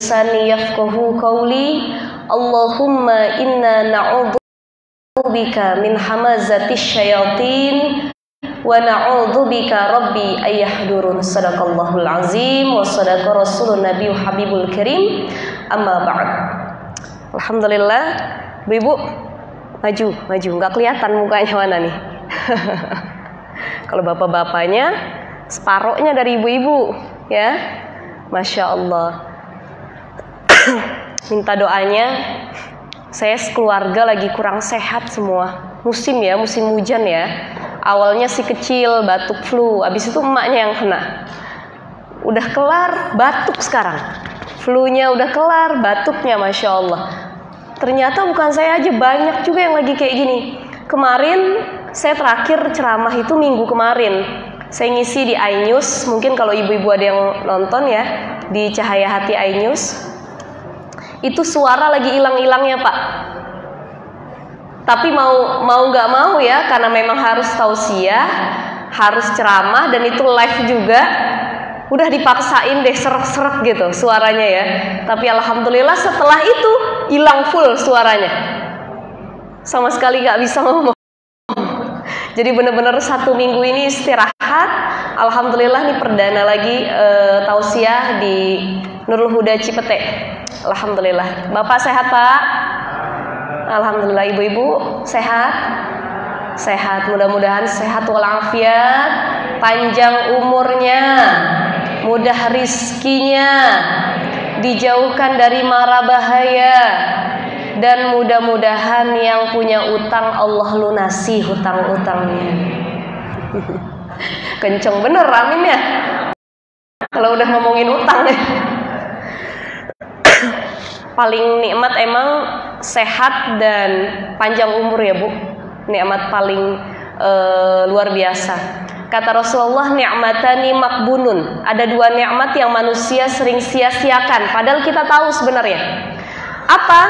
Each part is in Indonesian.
lisani yafqahu qawli. Allahumma inna na'udzubika min hamazatis syayatin wa na'udzubika rabbi ayyahdurun. Sadaqallahul azim wa sadaqa rasulun nabiyyu habibul karim. Amma ba'd. Alhamdulillah, Ibu, maju, nggak kelihatan mukanya mana nih. Kalau bapak-bapaknya separohnya dari ibu-ibu, ya, masya Allah. Minta doanya. Saya sekeluarga lagi kurang sehat semua. Musim hujan ya. Awalnya si kecil batuk flu, abis itu emaknya yang kena. Udah kelar, batuk sekarang. Flu-nya udah kelar, batuknya masya Allah. Ternyata bukan saya aja, banyak juga yang lagi kayak gini. Kemarin saya terakhir ceramah itu minggu kemarin. Saya ngisi di iNews, mungkin kalau ibu-ibu ada yang nonton ya, di Cahaya Hati iNews. Itu suara lagi hilang-hilangnya Pak. Tapi mau nggak mau ya, karena memang harus tausiah, harus ceramah, dan itu live juga. Udah dipaksain deh serak-serak gitu suaranya ya. Tapi alhamdulillah setelah itu hilang full suaranya. Sama sekali nggak bisa ngomong. Jadi benar-benar 1 minggu ini istirahat. Alhamdulillah nih perdana lagi tausiah di Nurul Huda Cipete. Alhamdulillah. Bapak sehat Pak? Alhamdulillah. Ibu-ibu sehat? Sehat. Mudah-mudahan sehat walafiat, panjang umurnya, mudah rizkinya, dijauhkan dari mara bahaya, dan mudah-mudahan yang punya utang Allah lunasi hutang-utangnya. Kenceng bener, amin ya. Kalau udah ngomongin utang ya. Paling nikmat emang sehat dan panjang umur ya Bu. Nikmat paling luar biasa. Kata Rasulullah, ni'matani makbunun. Ada 2 nikmat yang manusia sering sia-siakan, padahal kita tahu sebenarnya. Apa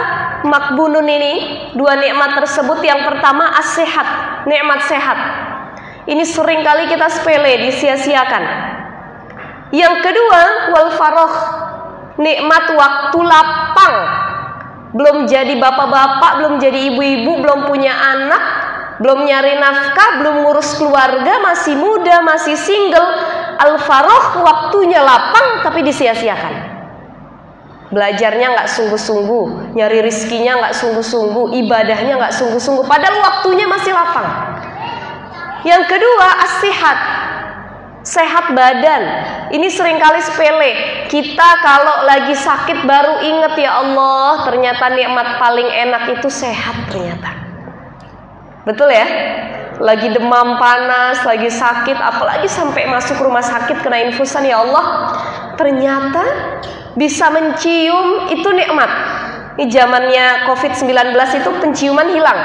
makbunun ini? 2 nikmat tersebut, yang pertama as-sehat, nikmat sehat. Ini sering kali kita sepele, disia-siakan. Yang kedua, wal faroh, nikmat waktu lapang. Belum jadi bapak-bapak, belum jadi ibu-ibu, belum punya anak, belum nyari nafkah, belum ngurus keluarga, masih muda, masih single. Al-faroh, waktunya lapang tapi disia-siakan. Belajarnya nggak sungguh-sungguh, nyari rizkinya nggak sungguh-sungguh, ibadahnya nggak sungguh-sungguh, padahal waktunya masih lapang. Yang kedua, as-sihat, sehat badan. Ini seringkali sepele. Kita kalau lagi sakit baru inget, ya Allah, ternyata nikmat paling enak itu sehat ternyata. Betul ya? Lagi demam panas, lagi sakit, apalagi sampai masuk rumah sakit kena infusan, ya Allah, ternyata bisa mencium, itu nikmat. Ini zamannya COVID-19 itu penciuman hilang.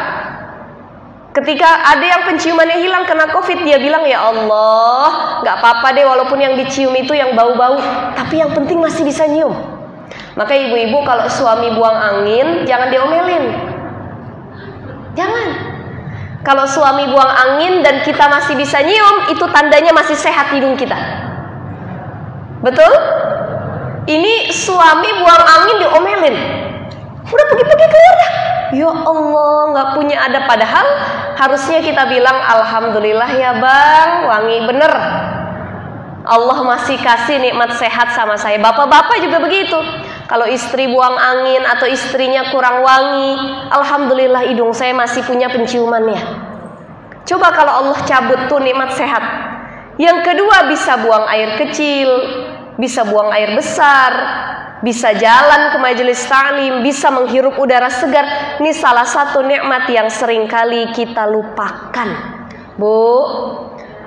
Ketika ada yang penciumannya hilang kena COVID, dia bilang, ya Allah, gak apa-apa deh walaupun yang dicium itu yang bau-bau, tapi yang penting masih bisa nyium. Maka ibu-ibu kalau suami buang angin, jangan diomelin. Jangan. Kalau suami buang angin dan kita masih bisa nyium, itu tandanya masih sehat hidung kita. Betul? Ini suami buang angin diomelin. Udah pergi-pergi keluar dah. Ya Allah, gak punya adab. Padahal harusnya kita bilang, alhamdulillah ya bang, wangi bener. Allah masih kasih nikmat sehat sama saya. Bapak-bapak juga begitu. Kalau istri buang angin atau istrinya kurang wangi, alhamdulillah hidung saya masih punya penciumannya. Coba kalau Allah cabut tuh nikmat sehat. Yang kedua, bisa buang air kecil, bisa buang air besar, bisa jalan ke majelis ta'lim, bisa menghirup udara segar. Ini salah satu nikmat yang seringkali kita lupakan. Bu,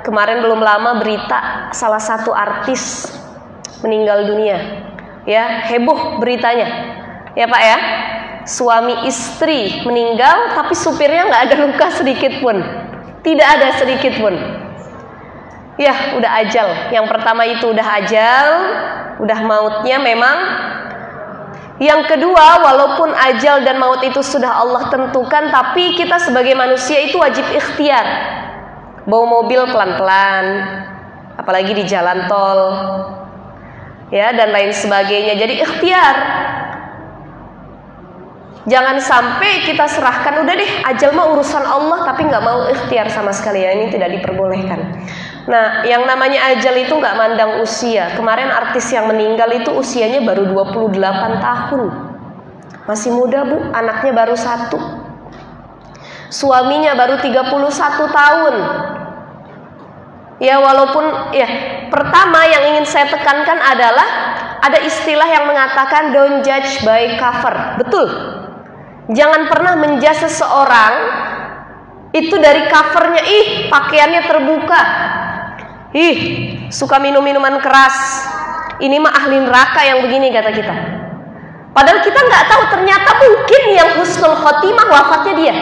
kemarin belum lama berita salah satu artis meninggal dunia. Ya, heboh beritanya. Ya Pak ya, suami istri meninggal tapi supirnya nggak ada luka sedikit pun. Tidak ada sedikit pun. Ya, udah ajal. Yang pertama itu udah ajal, udah mautnya memang. Yang kedua, walaupun ajal dan maut itu sudah Allah tentukan, tapi kita sebagai manusia itu wajib ikhtiar. Bawa mobil pelan-pelan, apalagi di jalan tol. ya, dan lain sebagainya. Jadi ikhtiar. Jangan sampai kita serahkan, udah deh ajal mah urusan Allah, tapi nggak mau ikhtiar sama sekali, ya. Ini tidak diperbolehkan. Nah, yang namanya ajal itu nggak mandang usia. Kemarin artis yang meninggal itu usianya baru 28 tahun. Masih muda, Bu. Anaknya baru 1. Suaminya baru 31 tahun. Ya, walaupun ya, pertama yang ingin saya tekankan adalah ada istilah yang mengatakan don't judge by cover. Betul. Jangan pernah menjudge seseorang itu dari covernya, ih pakaiannya terbuka, ih suka minum-minuman keras, ini mah ahli neraka yang begini, kata kita. Padahal kita nggak tahu, ternyata mungkin yang husnul khotimah wafatnya dia.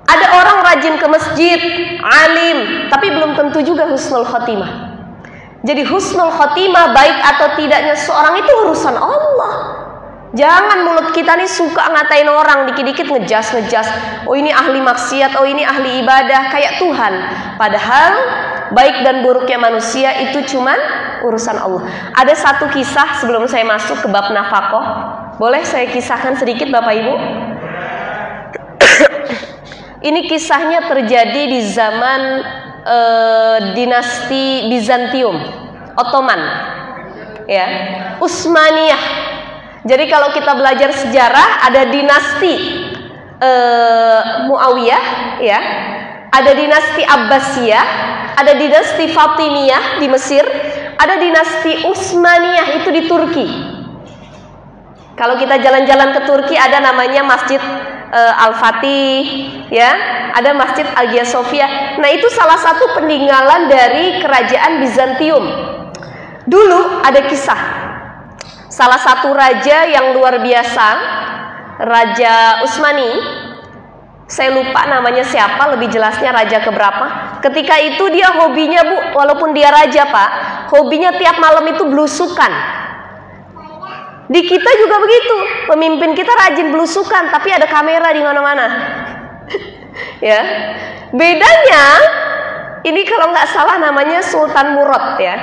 Ada orang rajin ke masjid, alim, tapi belum tentu juga husnul khotimah. Jadi husnul khotimah baik atau tidaknya seorang itu urusan Allah. Jangan mulut kita nih suka ngatain orang, dikit-dikit ngejas. Oh ini ahli maksiat, oh ini ahli ibadah, kayak Tuhan. Padahal baik dan buruknya manusia itu cuman urusan Allah. Ada satu kisah sebelum saya masuk ke bab nafkah. Boleh saya kisahkan sedikit Bapak Ibu? Ini kisahnya terjadi di zaman dinasti Bizantium, Ottoman, ya, Utsmaniyah. Jadi kalau kita belajar sejarah, ada dinasti Muawiyah, ya, ada dinasti Abbasiyah, ada dinasti Fatimiyah di Mesir, ada dinasti Utsmaniyah itu di Turki. Kalau kita jalan-jalan ke Turki, ada namanya Masjid Al-Fatih, ya, ada Masjid Hagia Sophia. Nah, itu salah satu peninggalan dari kerajaan Bizantium. Dulu ada kisah salah satu raja yang luar biasa, Raja Utsmani. Saya lupa namanya siapa, lebih jelasnya raja keberapa. Ketika itu dia hobinya, Bu, walaupun dia raja, Pak, hobinya tiap malam itu belusukan. Di kita juga begitu, pemimpin kita rajin belusukan, tapi ada kamera di mana-mana. Ya, bedanya ini kalau nggak salah namanya Sultan Murad, ya.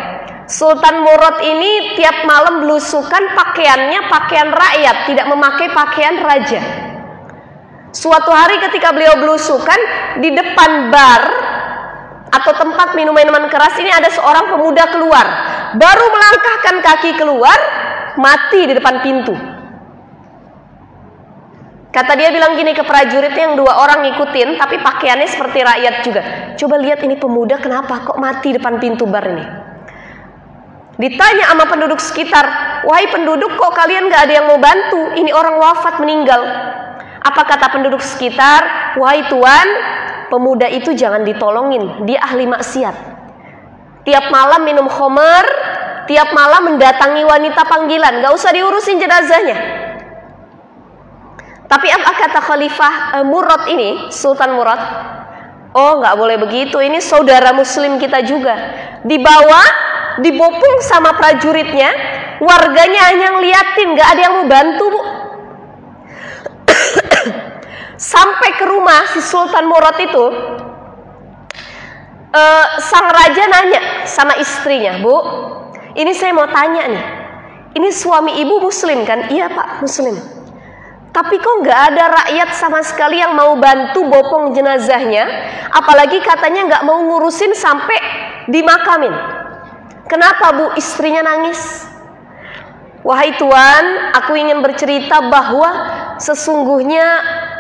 Sultan Murad ini tiap malam belusukan, pakaiannya pakaian rakyat, tidak memakai pakaian raja. Suatu hari ketika beliau belusukan, di depan bar atau tempat minum-minuman keras ini ada seorang pemuda keluar. Baru melangkahkan kaki keluar, mati di depan pintu. Kata dia bilang gini ke prajuritnya, yang 2 orang ngikutin, tapi pakaiannya seperti rakyat juga. Coba lihat ini pemuda kenapa kok mati depan pintu bar ini. Ditanya sama penduduk sekitar, wahai penduduk, kok kalian gak ada yang mau bantu? Ini orang wafat, meninggal. Apa kata penduduk sekitar? Wahai tuan, pemuda itu jangan ditolongin, dia ahli maksiat. Tiap malam minum khamar, tiap malam mendatangi wanita panggilan, gak usah diurusin jenazahnya. Tapi apa kata Khalifah Murad ini, Sultan Murad? Oh, gak boleh begitu, ini saudara muslim kita juga. Dibawa, dibopong sama prajuritnya, warganya hanya ngeliatin, gak ada yang mau bantu, Bu. Sampai ke rumah si Sultan Murad itu, sang raja nanya sama istrinya, Bu, ini saya mau tanya nih, ini suami ibu muslim kan? Iya Pak, muslim. Tapi kok nggak ada rakyat sama sekali yang mau bantu bopong jenazahnya, apalagi katanya nggak mau ngurusin sampai dimakamin. Kenapa, Bu? Istrinya nangis. Wahai tuan, aku ingin bercerita bahwa sesungguhnya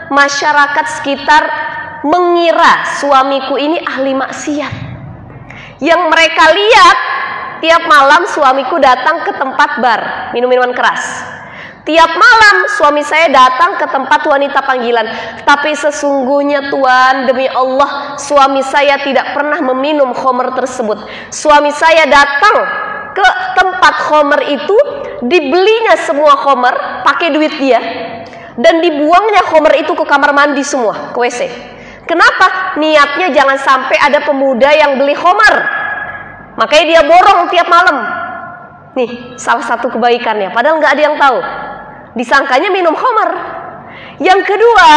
masyarakat sekitar mengira suamiku ini ahli maksiat. Yang mereka lihat, tiap malam suamiku datang ke tempat bar, minum minuman keras. Tiap malam suami saya datang ke tempat wanita panggilan. Tapi sesungguhnya Tuan, demi Allah, suami saya tidak pernah meminum khamr tersebut. Suami saya datang ke tempat khamr itu, dibelinya semua khamr, pakai duit dia, dan dibuangnya khamr itu ke kamar mandi semua, ke WC. Kenapa? Niatnya jangan sampai ada pemuda yang beli khamr. Makanya dia borong tiap malam. Nih, salah satu kebaikannya. Padahal nggak ada yang tahu. Disangkanya minum khamr. Yang kedua,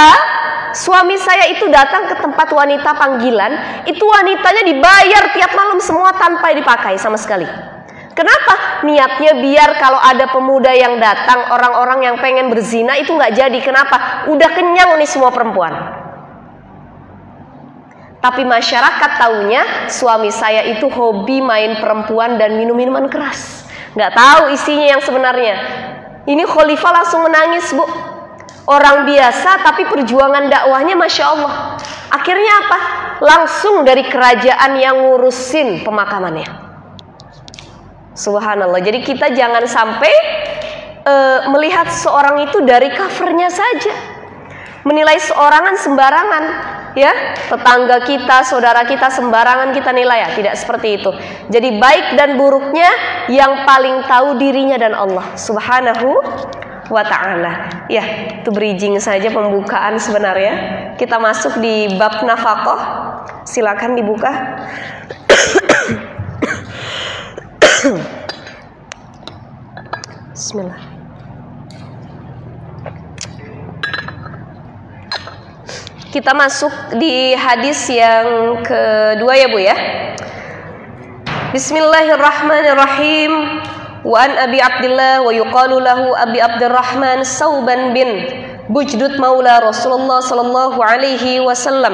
suami saya itu datang ke tempat wanita panggilan. Itu wanitanya dibayar tiap malam semua tanpa dipakai sama sekali. Kenapa? Niatnya biar kalau ada pemuda yang datang, orang-orang yang pengen berzina itu nggak jadi. Kenapa? Udah kenyang nih semua perempuan. Tapi masyarakat taunya suami saya itu hobi main perempuan dan minum minuman keras. Nggak tahu isinya yang sebenarnya. Ini khalifah langsung menangis, Bu. Orang biasa tapi perjuangan dakwahnya Masya Allah. Akhirnya apa? Langsung dari kerajaan yang ngurusin pemakamannya. Subhanallah. Jadi kita jangan sampai melihat seorang itu dari covernya saja, menilai seorangan sembarangan, ya. Tetangga kita, saudara kita sembarangan kita nilai, ya. Tidak seperti itu. Jadi baik dan buruknya yang paling tahu dirinya dan Allah Subhanahu wa ta'ala. Ya, itu bridging saja, pembukaan sebenarnya. Kita masuk di bab nafaqah. Silakan dibuka. Bismillah. Kita masuk di hadis yang kedua ya Bu ya. Bismillahirrahmanirrahim. Wa an Abi Abdullah wa yuqalu lahu Abi Abdurrahman Sauban bin Bujdud maula Rasulullah sallallahu alaihi wasallam.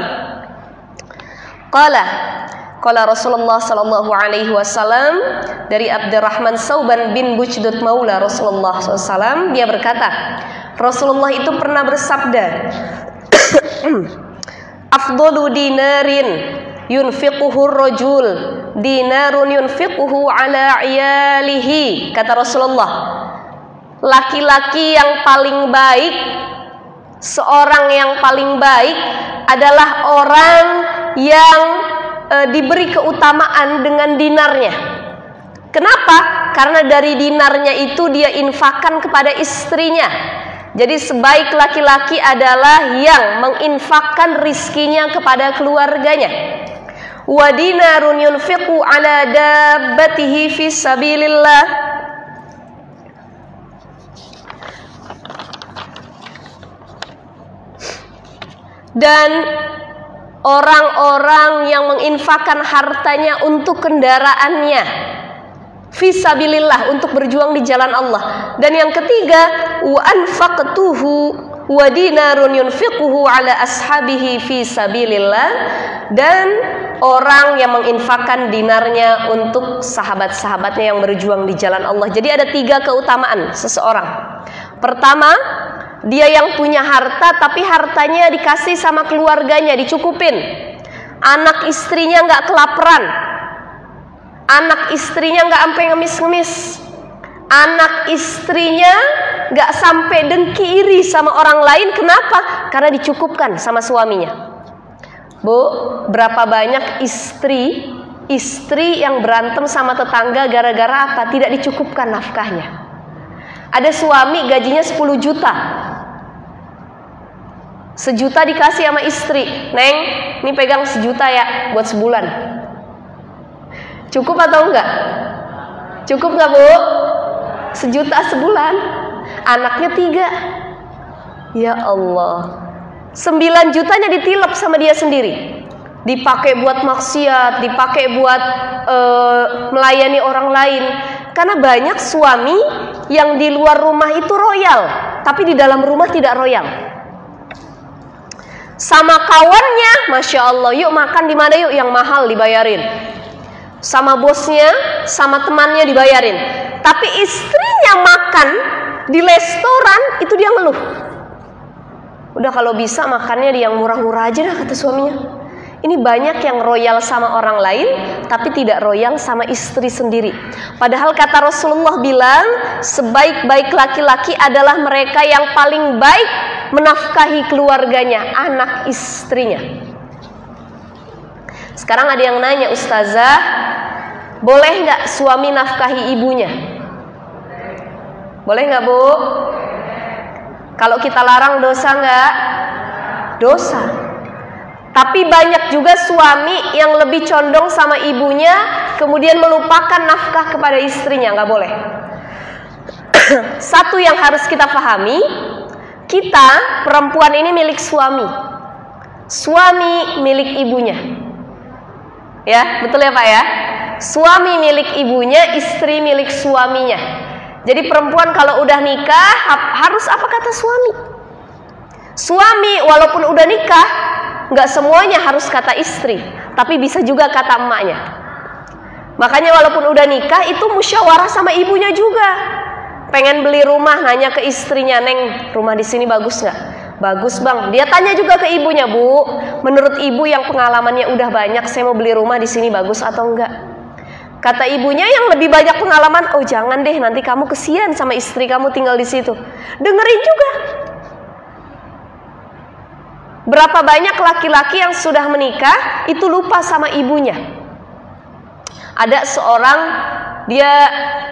Qala Rasulullah sallallahu alaihi wasallam, dari Abdurrahman Sauban bin Bujdud maula Rasulullah SAW, dia berkata, Rasulullah itu pernah bersabda, afdalu dinarin yunfiquhu rajul dinarun yunfiquhu ala iyalihi. Kata Rasulullah, laki-laki yang paling baik, seorang yang paling baik adalah orang yang diberi keutamaan dengan dinarnya. Kenapa? Karena dari dinarnya itu dia infakkan kepada istrinya. Jadi sebaik laki-laki adalah yang menginfakkan rizkinya kepada keluarganya. Wa dinarun yunfiqu ala dabbatihi fi sabilillah. Dan orang-orang yang menginfakkan hartanya untuk kendaraannya fisabilillah, untuk berjuang di jalan Allah. Dan yang ketiga, wa anfaqtuhu wa dinarun yunfiquhu ala ashabihi fisabilillah, dan orang yang menginfakkan dinarnya untuk sahabat-sahabatnya yang berjuang di jalan Allah. Jadi ada 3 keutamaan seseorang. Pertama, dia yang punya harta tapi hartanya dikasih sama keluarganya, dicukupin. Anak istrinya nggak kelaparan, anak istrinya nggak sampai ngemis-ngemis, anak istrinya nggak sampai dengki iri sama orang lain. Kenapa? Karena dicukupkan sama suaminya. Bu, berapa banyak istri yang berantem sama tetangga gara-gara apa? Tidak dicukupkan nafkahnya. Ada suami gajinya 10 juta, 1 juta dikasih sama istri, Neng, ini pegang 1 juta ya buat sebulan. Cukup atau enggak? Cukup enggak Bu? 1 juta sebulan. Anaknya 3. Ya Allah, 9 jutanya ditilep sama dia sendiri. Dipakai buat maksiat, dipakai buat melayani orang lain. Karena banyak suami yang di luar rumah itu royal, tapi di dalam rumah tidak royal. Sama kawannya, Masya Allah, yuk makan di mana yuk, yang mahal dibayarin. Sama bosnya, sama temannya dibayarin. Tapi istrinya makan di restoran, itu dia ngeluh. Udah kalau bisa makannya di yang murah-murah aja dah, kata suaminya. Ini banyak yang royal sama orang lain, tapi tidak royal sama istri sendiri. Padahal kata Rasulullah bilang, sebaik-baik laki-laki adalah mereka yang paling baik menafkahi keluarganya, anak istrinya. Sekarang ada yang nanya, Ustazah, boleh nggak suami nafkahi ibunya? Boleh nggak Bu? Kalau kita larang dosa nggak? Dosa. Tapi banyak juga suami yang lebih condong sama ibunya, kemudian melupakan nafkah kepada istrinya. Nggak boleh. Satu yang harus kita pahami, kita perempuan ini milik suami, suami milik ibunya. Ya, betul ya Pak ya? Suami milik ibunya, istri milik suaminya. Jadi perempuan kalau udah nikah harus apa kata suami? Suami walaupun udah nikah nggak semuanya harus kata istri, tapi bisa juga kata emaknya. Makanya walaupun udah nikah itu musyawarah sama ibunya juga. Pengen beli rumah, nanya ke istrinya, Neng, rumah di sini bagus nggak? Bagus bang. Dia tanya juga ke ibunya, Bu, menurut ibu yang pengalamannya udah banyak, saya mau beli rumah di sini bagus atau enggak? Kata ibunya yang lebih banyak pengalaman, oh jangan deh, nanti kamu kesian sama istri kamu tinggal di situ. Dengerin juga. Berapa banyak laki-laki yang sudah menikah itu lupa sama ibunya. Ada seorang, dia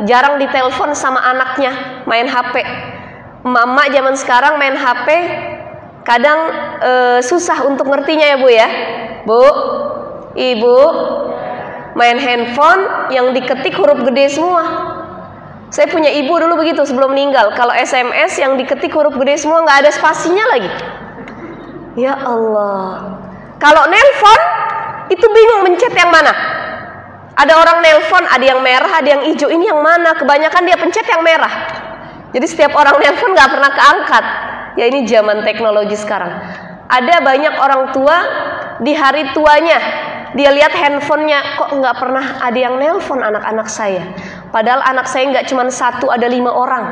jarang ditelepon sama anaknya, main HP. Mama zaman sekarang main HP kadang susah untuk ngertinya ya Bu ya. Bu, ibu main handphone yang diketik huruf gede semua. Saya punya ibu dulu begitu sebelum meninggal. Kalau SMS yang diketik huruf gede semua, nggak ada spasinya lagi. Ya Allah. Kalau nelpon itu bingung mencet yang mana. Ada orang nelpon, ada yang merah, ada yang hijau. Ini yang mana? Kebanyakan dia pencet yang merah. Jadi setiap orang nelpon nggak pernah keangkat. Ya ini zaman teknologi sekarang. Ada banyak orang tua di hari tuanya dia lihat handphonenya, kok nggak pernah ada yang nelpon anak-anak saya. Padahal anak saya nggak cuma satu, ada 5 orang.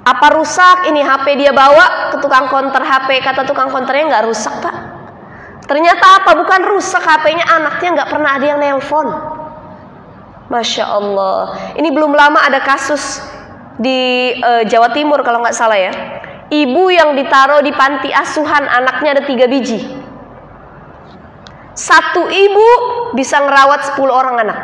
Apa rusak ini HP dia bawa ke tukang konter HP, kata tukang konternya nggak rusak pak. Ternyata apa? Bukan rusak HP-nya, anaknya nggak pernah ada yang nelpon. Masya Allah. Ini belum lama ada kasus di Jawa Timur kalau nggak salah ya. Ibu yang ditaruh di panti asuhan, anaknya ada 3 biji. Satu ibu bisa ngerawat 10 orang anak.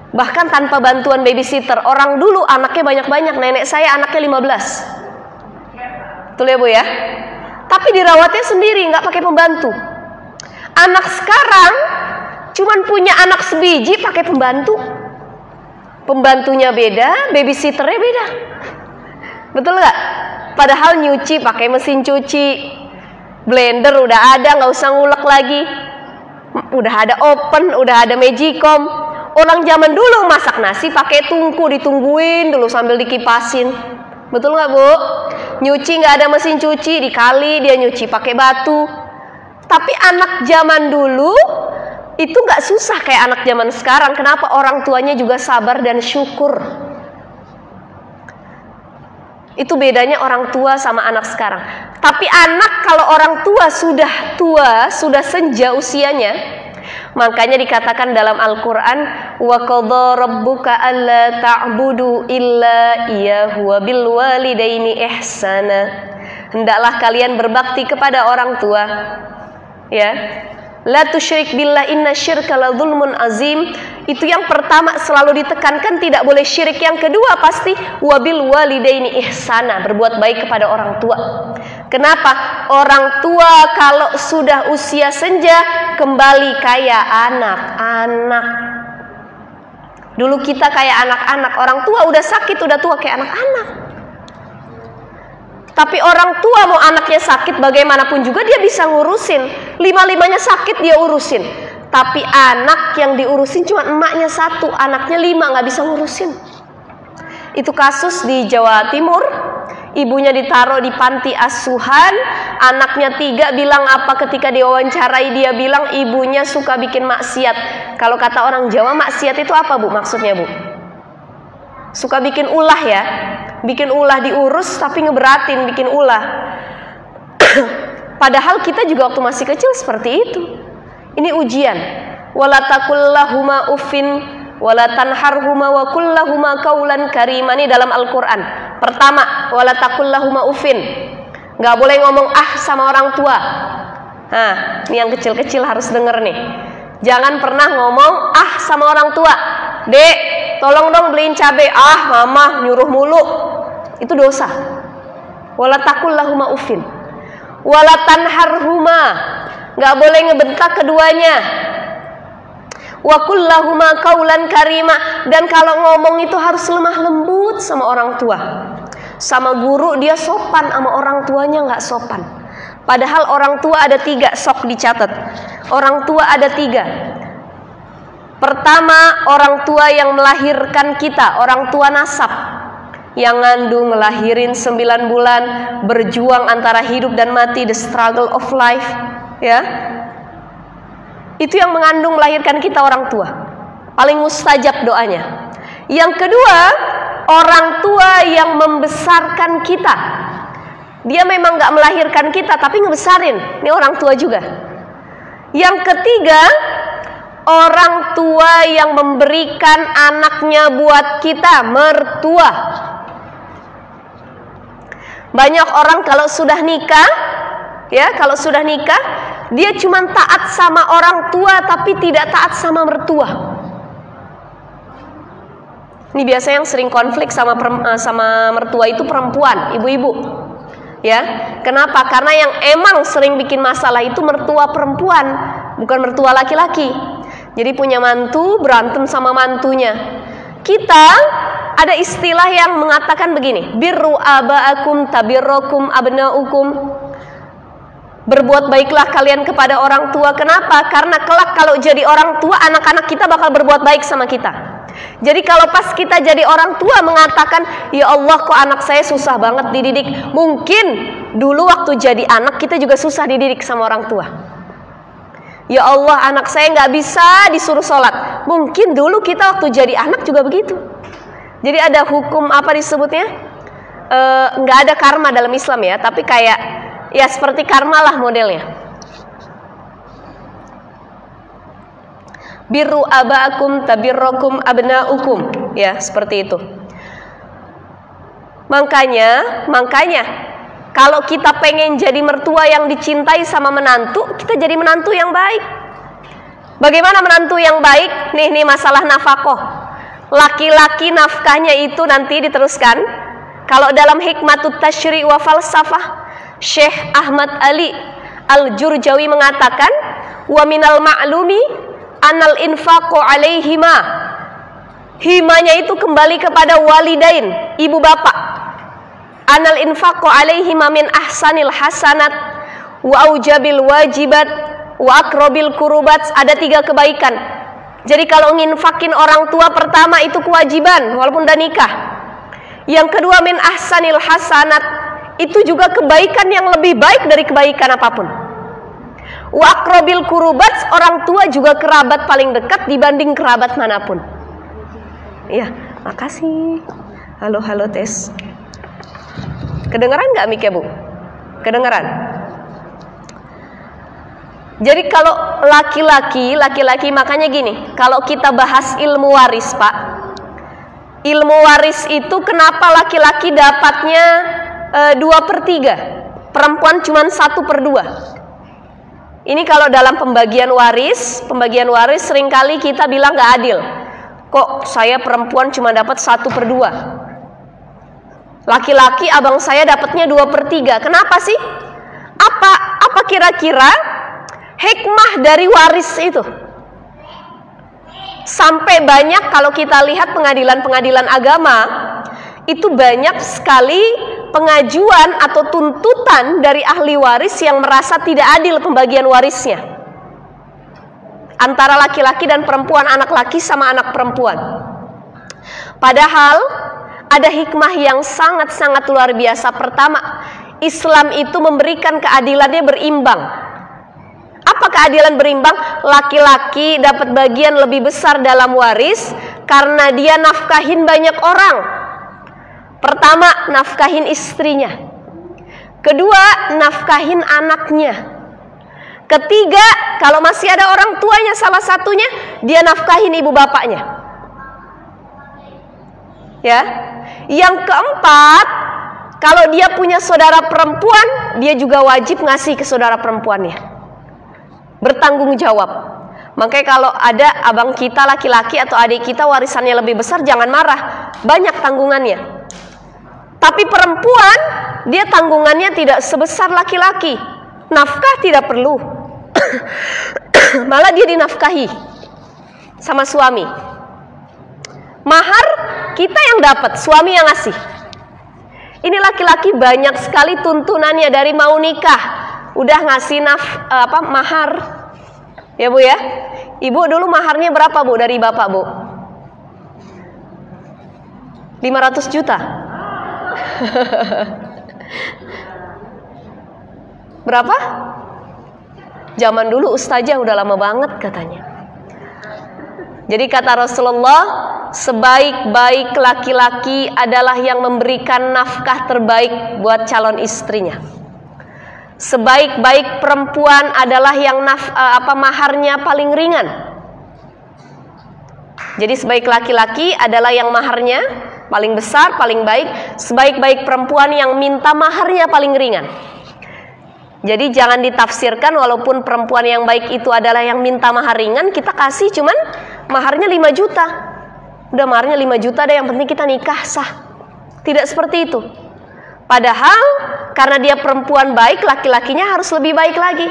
Bahkan tanpa bantuan babysitter. Orang dulu anaknya banyak-banyak. Nenek saya anaknya 15. Betul ya Bu ya? Tapi dirawatnya sendiri, nggak pakai pembantu. Anak sekarang cuman punya anak sebiji pakai pembantu. Pembantunya beda, babysitternya beda. Betul nggak? Padahal nyuci pakai mesin cuci, blender udah ada, nggak usah ngulek lagi. Udah ada oven, udah ada magicom. Orang zaman dulu masak nasi pakai tungku, ditungguin dulu sambil dikipasin. Betul nggak Bu? Nyuci nggak ada mesin cuci, dikali dia nyuci pakai batu. Tapi anak zaman dulu itu nggak susah kayak anak zaman sekarang. Kenapa? Orang tuanya juga sabar dan syukur. Itu bedanya orang tua sama anak sekarang. Tapi anak kalau orang tua, sudah senja usianya, makanya dikatakan dalam Al-Quran, wa qadha rabbuka alla ta'budu illa iyyahu wa bil walidaini ihsana. Hendaklah kalian berbakti kepada orang tua. Ya. La tusyrik billah inna syirka la dzulmun azim. Itu yang pertama selalu ditekankan, tidak boleh syirik. Yang kedua pasti wabil walidaini ihsana, berbuat baik kepada orang tua. Kenapa? Orang tua kalau sudah usia senja kembali kayak anak-anak. Dulu kita kayak anak-anak, orang tua udah sakit, udah tua kayak anak-anak. Tapi orang tua mau anaknya sakit bagaimanapun juga dia bisa ngurusin. 5-5-nya sakit dia urusin. Tapi anak yang diurusin cuma emaknya 1, anaknya 5 nggak bisa ngurusin. Itu kasus di Jawa Timur. Ibunya ditaruh di panti asuhan, anaknya 3 bilang apa ketika diwawancarai, dia bilang ibunya suka bikin maksiat. Kalau kata orang Jawa, maksiat itu apa Bu maksudnya Bu? Suka bikin ulah ya. Bikin ulah, diurus tapi ngeberatin, bikin ulah. Padahal kita juga waktu masih kecil seperti itu. Ini ujian. Wala taqullahuma uffin wala tanharhuma wa kullahuma qaulan karima. Ini dalam Al-Qur'an. Pertama, wala taqullahuma uffin. Enggak boleh ngomong sama orang tua. Nah, ini yang kecil-kecil harus denger nih. Jangan pernah ngomong sama orang tua. Dek, tolong dong beliin cabai. Mama nyuruh mulu. Itu dosa. Wala taqullahuma uffin. Wala tanharhuma. Enggak boleh ngebentak keduanya. Wa kullahuma qaulan karima. Dan kalau ngomong itu harus lemah lembut sama orang tua. Sama guru dia sopan, sama orang tuanya enggak sopan. Padahal orang tua ada 3, sok dicatat. Orang tua ada 3. Pertama, orang tua yang melahirkan kita, orang tua nasab, yang ngandung, ngelahirin 9 bulan, berjuang antara hidup dan mati, the struggle of life, ya. Itu yang mengandung, melahirkan kita, orang tua. Paling mustajab doanya. Yang kedua, orang tua yang membesarkan kita. Dia memang gak melahirkan kita, tapi ngebesarin. Ini orang tua juga. Yang ketiga, orang tua yang memberikan anaknya buat kita, mertua. Banyak orang kalau sudah nikah, ya, kalau sudah nikah, dia cuma taat sama orang tua tapi tidak taat sama mertua. Ini biasa yang sering konflik sama mertua itu perempuan, ibu-ibu. Ya, kenapa? Karena yang emang sering bikin masalah itu mertua perempuan, bukan mertua laki-laki. Jadi punya mantu berantem sama mantunya. Kita ada istilah yang mengatakan begini, birru aba'akum tabirrukum abna'ukum. Berbuat baiklah kalian kepada orang tua. Kenapa? Karena kelak kalau jadi orang tua, anak-anak kita bakal berbuat baik sama kita. Jadi kalau pas kita jadi orang tua mengatakan, ya Allah kok anak saya susah banget dididik. Mungkin dulu waktu jadi anak kita juga susah dididik sama orang tua. Ya Allah anak saya nggak bisa disuruh sholat. Mungkin dulu kita waktu jadi anak juga begitu. Jadi ada hukum apa disebutnya? Nggak ada karma dalam Islam ya, tapi kayak ya seperti karma lah modelnya. Birru aba'akum tabirrukum abna'ukum, ya seperti itu. Makanya kalau kita pengen jadi mertua yang dicintai sama menantu, kita jadi menantu yang baik. Bagaimana menantu yang baik? Nih masalah nafkah. Laki-laki nafkahnya itu nanti diteruskan. Kalau dalam Hikmatut Tasyri' wa Falsafah, Syekh Ahmad Ali Al-Jurjawi mengatakan, wa minal ma'lumi anal infaqu alaihima. Himanya itu kembali kepada walidain, ibu bapak. Anal infaqu alaihima min ahsanil hasanat wa aujabil wajibat wa akrobil kurubat. Ada 3 kebaikan. Jadi kalau nginfakin orang tua, pertama itu kewajiban walaupun udah nikah. Yang kedua min ahsanil hasanat, itu juga kebaikan yang lebih baik dari kebaikan apapun. Wa akrobil kurubat, orang tua juga kerabat paling dekat dibanding kerabat manapun. Iya, makasih. Halo tes. Kedengeran nggak mic ya Bu? Kedengeran. Jadi kalau laki-laki makanya gini, kalau kita bahas ilmu waris Pak, ilmu waris itu kenapa laki-laki dapatnya 2/3, perempuan cuma 1/2. Ini kalau dalam pembagian waris seringkali kita bilang nggak adil. Kok saya perempuan cuma dapat 1/2? Laki-laki abang saya dapatnya 2/3. Kenapa sih? Apa kira-kira hikmah dari waris itu? Sampai banyak kalau kita lihat pengadilan-pengadilan agama, itu banyak sekali pengajuan atau tuntutan dari ahli waris yang merasa tidak adil pembagian warisnya antara laki-laki dan perempuan, anak laki sama anak perempuan. Padahal ada hikmah yang sangat-sangat luar biasa. Pertama, Islam itu memberikan keadilannya berimbang. Apa keadilan berimbang? Laki-laki dapat bagian lebih besar dalam waris karena dia nafkahin banyak orang. Pertama, nafkahin istrinya. Kedua, nafkahin anaknya. Ketiga, kalau masih ada orang tuanya salah satunya, dia nafkahin ibu bapaknya. Ya. Yang keempat, kalau dia punya saudara perempuan, dia juga wajib ngasih ke saudara perempuannya. Bertanggung jawab. Makanya kalau ada abang kita laki-laki atau adik kita warisannya lebih besar, jangan marah. Banyak tanggungannya. Tapi perempuan, dia tanggungannya tidak sebesar laki-laki. Nafkah tidak perlu. Malah dia dinafkahi sama suami. Mahar kita yang dapat, suami yang ngasih. Ini laki-laki banyak sekali tuntunannya dari mau nikah, udah ngasih mahar. Ya Bu ya. Ibu dulu maharnya berapa Bu dari bapak Bu? 500 juta. Berapa? Zaman dulu ustazah udah lama banget katanya. Jadi kata Rasulullah, sebaik-baik laki-laki adalah yang memberikan nafkah terbaik buat calon istrinya. Sebaik-baik perempuan adalah yang maharnya paling ringan. Jadi sebaik laki-laki adalah yang maharnya paling besar, paling baik. Sebaik-baik perempuan yang minta maharnya paling ringan. Jadi jangan ditafsirkan walaupun perempuan yang baik itu adalah yang minta mahar ringan, kita kasih cuman maharnya 5 juta. Udah maharnya 5 juta deh, yang penting kita nikah sah. Tidak seperti itu. Padahal karena dia perempuan baik, laki-lakinya harus lebih baik lagi.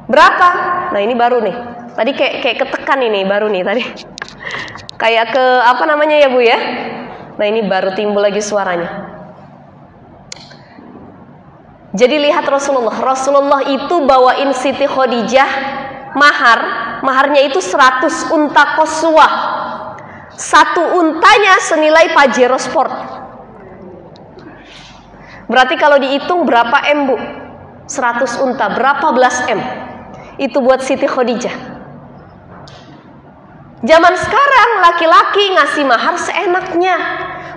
Berapa? Nah ini baru nih. Tadi kayak ketekan ini baru nih tadi. Kayak ke apa namanya ya Bu ya? Nah ini baru timbul lagi suaranya. Jadi lihat Rasulullah itu bawain Siti Khadijah maharnya itu 100 unta Qaswah. Satu untanya senilai Pajero Sport. Berarti kalau dihitung berapa M Bu? 100 unta, berapa belas M? Itu buat Siti Khadijah. Zaman sekarang laki-laki ngasih mahar seenaknya.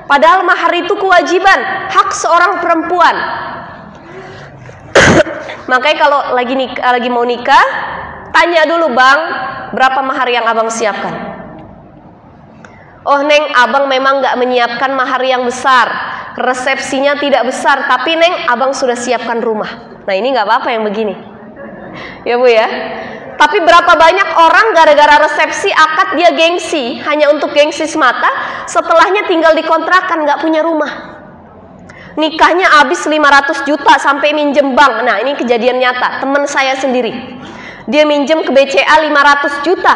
Padahal mahar itu kewajiban, hak seorang perempuan. Makanya kalau lagi mau nikah, tanya dulu Bang, berapa mahar yang abang siapkan? Oh Neng, abang memang gak menyiapkan mahar yang besar, resepsinya tidak besar, tapi Neng, abang sudah siapkan rumah. Nah ini gak apa-apa yang begini, ya Bu ya. Tapi berapa banyak orang gara-gara resepsi akad dia gengsi, hanya untuk gengsi semata, setelahnya tinggal dikontrakan, gak punya rumah. Nikahnya habis 500 juta sampai minjem bank. Nah ini kejadian nyata, teman saya sendiri. Dia minjem ke BCA 500 juta,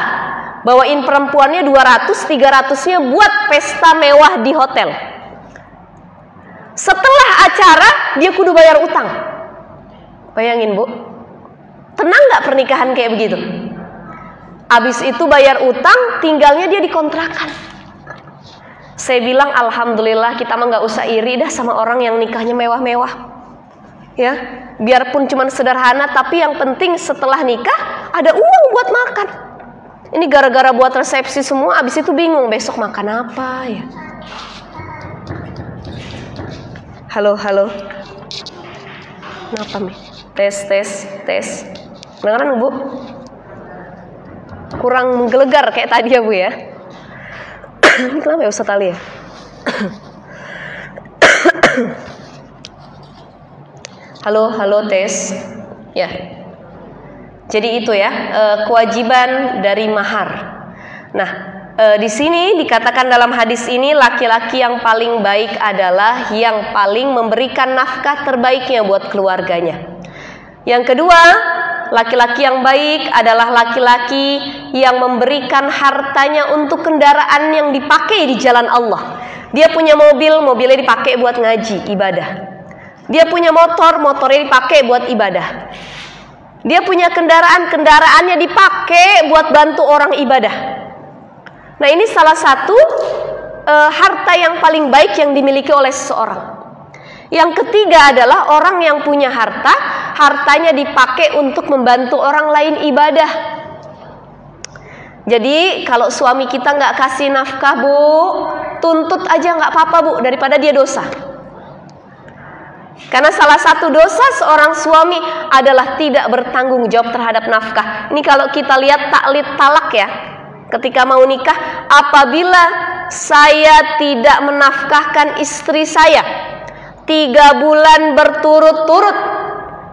bawain perempuannya 200-300-nya buat pesta mewah di hotel. Setelah acara dia kudu bayar utang. Bayangin Bu, tenang gak pernikahan kayak begitu? Abis itu bayar utang, tinggalnya dia dikontrakan. Saya bilang alhamdulillah, kita mah gak usah iri dah sama orang yang nikahnya mewah-mewah. Ya, biarpun cuman sederhana, tapi yang penting setelah nikah ada uang buat makan. Ini gara-gara buat resepsi semua, abis itu bingung besok makan apa ya. Halo. Kenapa Mi? Tes. Kedengaran Bu? Kurang menggelegar kayak tadi ya Bu ya. Ini kenapa ya Ustaz Ali ya? Halo tes. Ya. Jadi itu ya, kewajiban dari mahar. Nah, di sini dikatakan dalam hadis ini laki-laki yang paling baik adalah yang paling memberikan nafkah terbaiknya buat keluarganya. Yang kedua, laki-laki yang baik adalah laki-laki yang memberikan hartanya untuk kendaraan yang dipakai di jalan Allah. Dia punya mobil, mobilnya dipakai buat ngaji, ibadah. Dia punya motor, motornya dipakai buat ibadah. Dia punya kendaraan, kendaraannya dipakai buat bantu orang ibadah. Nah ini salah satu harta yang paling baik yang dimiliki oleh seseorang. Yang ketiga adalah orang yang punya harta, hartanya dipakai untuk membantu orang lain ibadah. Jadi kalau suami kita nggak kasih nafkah Bu, tuntut aja nggak apa-apa Bu, daripada dia dosa. Karena salah satu dosa seorang suami adalah tidak bertanggung jawab terhadap nafkah. Ini kalau kita lihat taklid talak ya, ketika mau nikah, apabila saya tidak menafkahkan istri saya 3 bulan berturut-turut,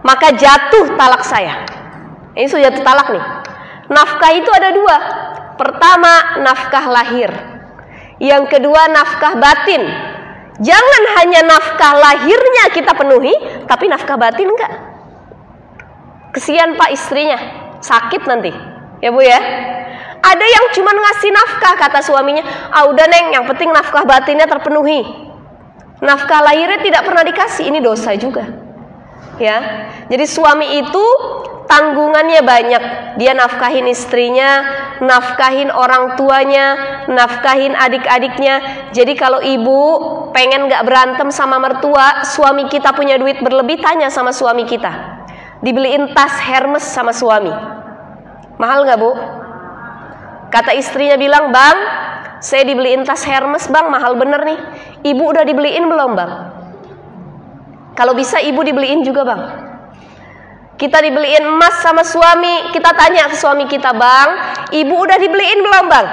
maka jatuh talak saya. Ini sudah jatuh talak nih. Nafkah itu ada 2. Pertama, nafkah lahir. Yang kedua, nafkah batin. Jangan hanya nafkah lahirnya kita penuhi, tapi nafkah batin enggak. Kesian Pak istrinya, sakit nanti. Ya Bu ya. Ada yang cuma ngasih nafkah, kata suaminya, udah Neng, yang penting nafkah batinnya terpenuhi. Nafkah lahirnya tidak pernah dikasih, ini dosa juga. Ya. Jadi suami itu tanggungannya banyak. Dia nafkahin istrinya, nafkahin orang tuanya, nafkahin adik-adiknya. Jadi kalau ibu pengen gak berantem sama mertua, suami kita punya duit berlebih, tanya sama suami kita. Dibeliin tas Hermes sama suami, mahal gak bu? Kata istrinya bilang, bang, saya dibeliin tas Hermes bang, mahal bener nih. Ibu udah dibeliin belum bang? Kalau bisa ibu dibeliin juga bang. Kita dibeliin emas sama suami, kita tanya ke suami kita, bang, ibu udah dibeliin belum bang?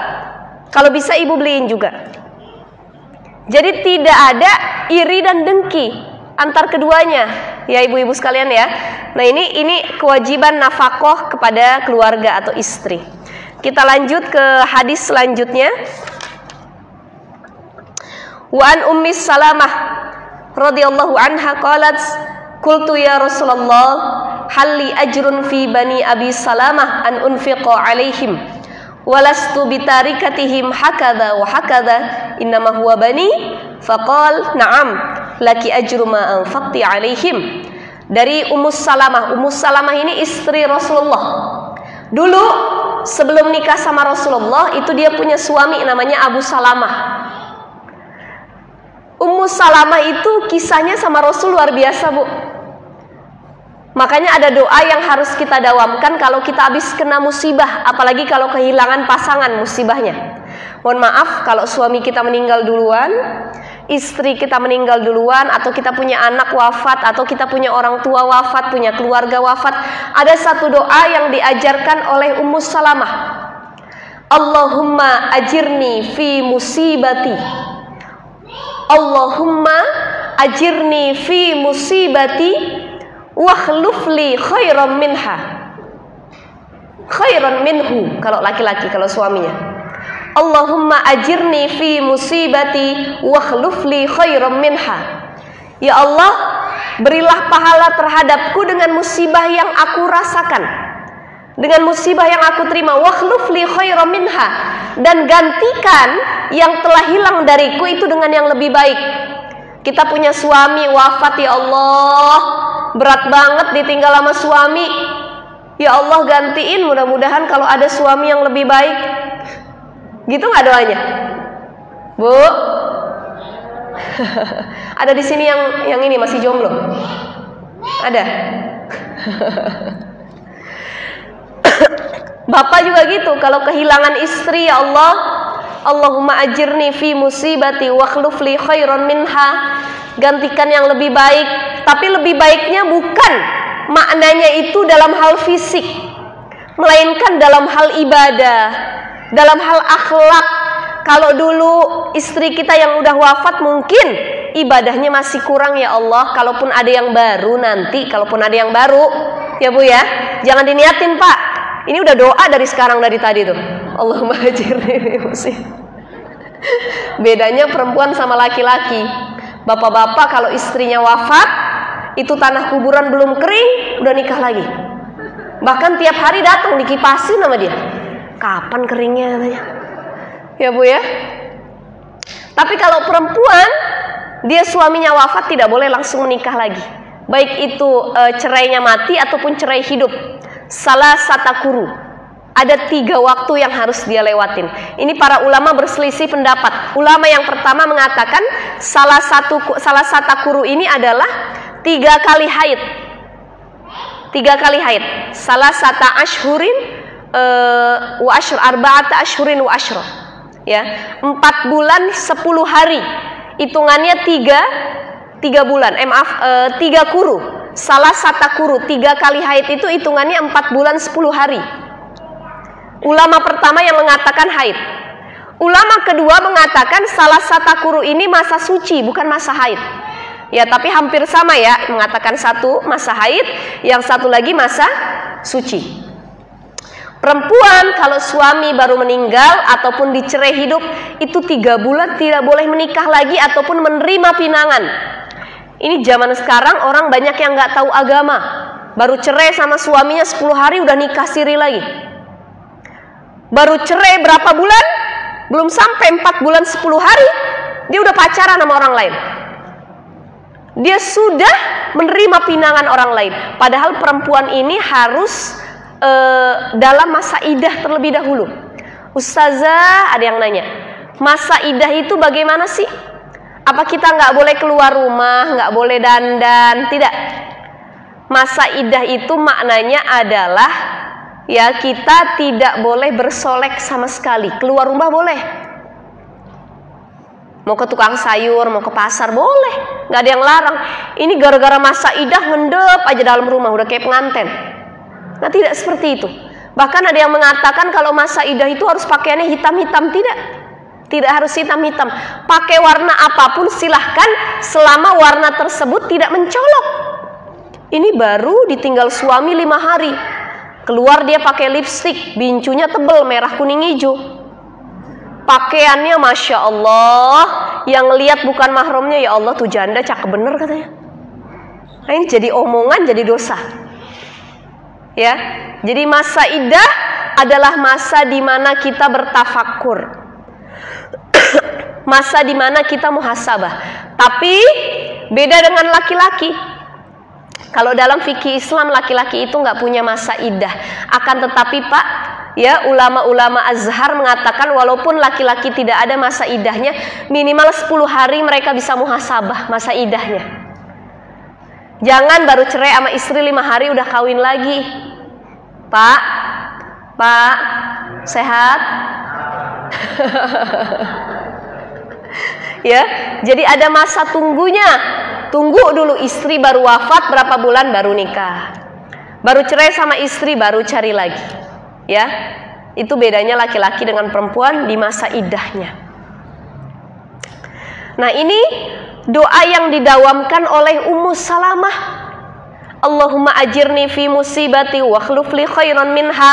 Kalau bisa ibu beliin juga. Jadi tidak ada iri dan dengki antar keduanya, ya ibu-ibu sekalian ya. Nah ini kewajiban nafkah kepada keluarga atau istri. Kita lanjut ke hadis selanjutnya. Wa an Ummi Salamah radhiyallahu anha qalat, qultu ya Rasulullah, halli ajrun fi bani Abi Salamah an unfiqa alaihim walastu bitarikatihim hakadha wa hakadha innama huwa bani, faqal na'am laki ajru ma anfaqti alaihim. Dari Ummu Salamah. Ummu Salamah ini istri Rasulullah. Dulu sebelum nikah sama Rasulullah itu dia punya suami namanya Abu Salamah. Ummu Salamah itu kisahnya sama Rasul luar biasa bu. Makanya ada doa yang harus kita dawamkan kalau kita habis kena musibah, apalagi kalau kehilangan pasangan musibahnya. Mohon maaf kalau suami kita meninggal duluan, istri kita meninggal duluan, atau kita punya anak wafat, atau kita punya orang tua wafat, punya keluarga wafat. Ada satu doa yang diajarkan oleh Ummu Salamah. Allahumma ajirni fi musibati. Allahumma ajirni fi musibati wakhlufli khairan minha. Khairan minhu kalau laki-laki, kalau suaminya. Allahumma ajirni fi musibati wakhlufli khairan minha. Ya Allah, berilah pahala terhadapku dengan musibah yang aku rasakan, dengan musibah yang aku terima. Wakhlufli khairan minha, dan gantikan yang telah hilang dariku itu dengan yang lebih baik. Kita punya suami wafat, ya Allah, berat banget ditinggal sama suami. Ya Allah gantiin, mudah-mudahan kalau ada suami yang lebih baik. Gitu nggak doanya, Bu? Ada di sini yang ini masih jomblo? Ada? Bapak juga gitu, kalau kehilangan istri, ya Allah, Allahumma ajirni fi musibati wakhlufli khairan minha, gantikan yang lebih baik. Tapi lebih baiknya bukan maknanya itu dalam hal fisik, melainkan dalam hal ibadah, dalam hal akhlak. Kalau dulu istri kita yang udah wafat mungkin ibadahnya masih kurang, ya Allah, kalaupun ada yang baru nanti, kalaupun ada yang baru, ya Bu ya, jangan diniatin Pak. Ini udah doa dari sekarang, dari tadi tuh. Allahumma ajirni musib. Bedanya perempuan sama laki-laki. Bapak-bapak kalau istrinya wafat, itu tanah kuburan belum kering, udah nikah lagi. Bahkan tiap hari datang dikipasin sama dia. Kapan keringnya katanya? Ya Bu ya. Tapi kalau perempuan, dia suaminya wafat, tidak boleh langsung menikah lagi. Baik itu cerainya mati ataupun cerai hidup. Salah satakuru. Ada 3 waktu yang harus dia lewatin. Ini para ulama berselisih pendapat. Ulama yang pertama mengatakan salah satakuru ini adalah 3 kali haid. 3 kali haid. Salah sata ashhurin wa ashr, arba'ata ashhurin wa ashra. Ya, 4 bulan 10 hari. Hitungannya 3 bulan. 3 kuru. Salah satakuru, 3 kali haid itu hitungannya 4 bulan 10 hari. Ulama pertama yang mengatakan haid. Ulama kedua mengatakan salah satakuru ini masa suci, bukan masa haid. Ya, tapi hampir sama ya, mengatakan satu masa haid, yang satu lagi masa suci. Perempuan kalau suami baru meninggal ataupun dicerai hidup, itu 3 bulan tidak boleh menikah lagi ataupun menerima pinangan. Ini zaman sekarang orang banyak yang nggak tahu agama. Baru cerai sama suaminya 10 hari udah nikah siri lagi. Baru cerai berapa bulan? Belum sampai 4 bulan 10 hari, dia udah pacaran sama orang lain. Dia sudah menerima pinangan orang lain. Padahal perempuan ini harus dalam masa idah terlebih dahulu. Ustazah, ada yang nanya, masa idah itu bagaimana sih? Apa kita nggak boleh keluar rumah, nggak boleh dandan? Tidak. Masa idah itu maknanya adalah ya kita tidak boleh bersolek sama sekali. Keluar rumah boleh. Mau ke tukang sayur, mau ke pasar boleh, nggak ada yang larang. Ini gara-gara masa idah ngendep aja dalam rumah, udah kayak pengantin. Nah, tidak seperti itu. Bahkan ada yang mengatakan kalau masa idah itu harus pakaiannya hitam-hitam. Tidak harus hitam-hitam. Pakai warna apapun silahkan, selama warna tersebut tidak mencolok. Ini baru ditinggal suami 5 hari. Keluar dia pakai lipstik, bincunya tebel, merah, kuning, hijau. Pakaiannya Masya Allah, yang lihat bukan mahramnya, ya Allah tuh janda cakep bener katanya. Nah, ini jadi omongan, jadi dosa. Ya, jadi masa idah adalah masa di mana kita bertafakur, masa di mana kita muhasabah. Tapi beda dengan laki-laki. Kalau dalam fikih Islam laki-laki itu nggak punya masa idah. Akan tetapi Pak, ya ulama-ulama Azhar mengatakan walaupun laki-laki tidak ada masa idahnya, minimal 10 hari mereka bisa muhasabah masa idahnya. Jangan baru cerai sama istri 5 hari udah kawin lagi. Pak, sehat? Ya, jadi ada masa tunggunya. Tunggu dulu istri baru wafat berapa bulan baru nikah. Baru cerai sama istri baru cari lagi. Ya, itu bedanya laki-laki dengan perempuan di masa idahnya. Nah, ini doa yang didawamkan oleh Ummu Salamah. Allahumma ajirni fi musibati wa akhlif li khairan minha.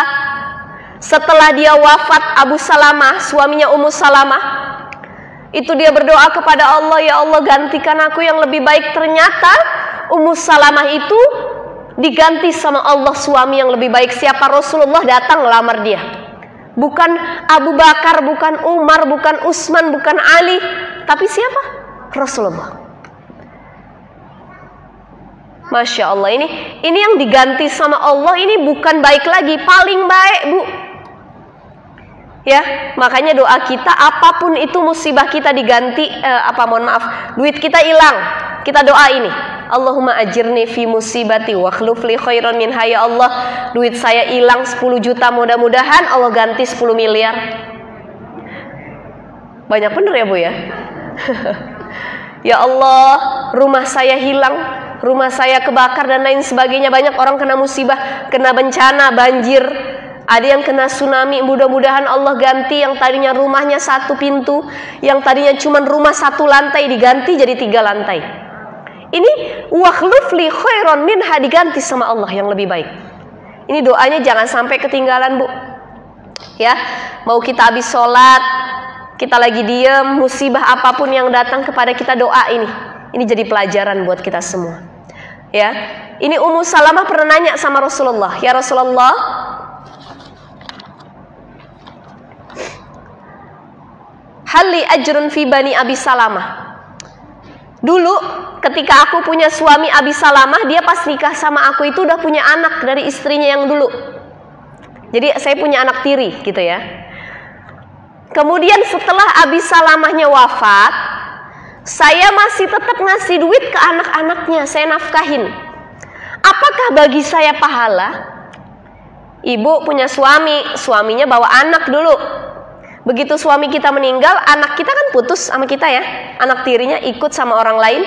Setelah dia wafat Abu Salamah, suaminya Ummu Salamah, itu dia berdoa kepada Allah, ya Allah gantikan aku yang lebih baik. Ternyata Ummu Salamah itu diganti sama Allah suami yang lebih baik. Siapa? Rasulullah datang melamar dia. Bukan Abu Bakar, bukan Umar, bukan Utsman, bukan Ali, tapi siapa? Rasulullah. Masya Allah, ini yang diganti sama Allah ini bukan baik lagi, paling baik, Bu. Ya, makanya doa kita apapun itu musibah kita diganti duit kita hilang, kita doa ini. Allahumma ajirni fi musibati wa akhlif li khairan minha. Ya Allah, duit saya hilang 10 juta, mudah-mudahan Allah ganti 10 miliar. Banyak bener ya, Bu ya? Ya Allah, rumah saya hilang, rumah saya kebakar dan lain sebagainya. Banyak orang kena musibah, kena bencana, banjir. Ada yang kena tsunami, mudah-mudahan Allah ganti yang tadinya rumahnya 1 pintu, yang tadinya cuma rumah 1 lantai diganti jadi 3 lantai. Ini wakhluf li khairan minha, diganti sama Allah yang lebih baik. Ini doanya jangan sampai ketinggalan, Bu. Ya, mau kita habis sholat, kita lagi diem, musibah apapun yang datang kepada kita, doa ini. Ini jadi pelajaran buat kita semua. Ya, ini Ummu Salamah pernah nanya sama Rasulullah, ya Rasulullah, hali ajrun fi bani Abi Salamah. Dulu ketika aku punya suami Abi Salamah, dia pas nikah sama aku itu udah punya anak dari istrinya yang dulu. Jadi saya punya anak tiri gitu ya. Kemudian setelah Abi Salamahnya wafat, saya masih tetap ngasih duit ke anak-anaknya, saya nafkahin. Apakah bagi saya pahala? Ibu punya suami, suaminya bawa anak dulu. Begitu suami kita meninggal, anak kita kan putus sama kita ya, anak tirinya ikut sama orang lain.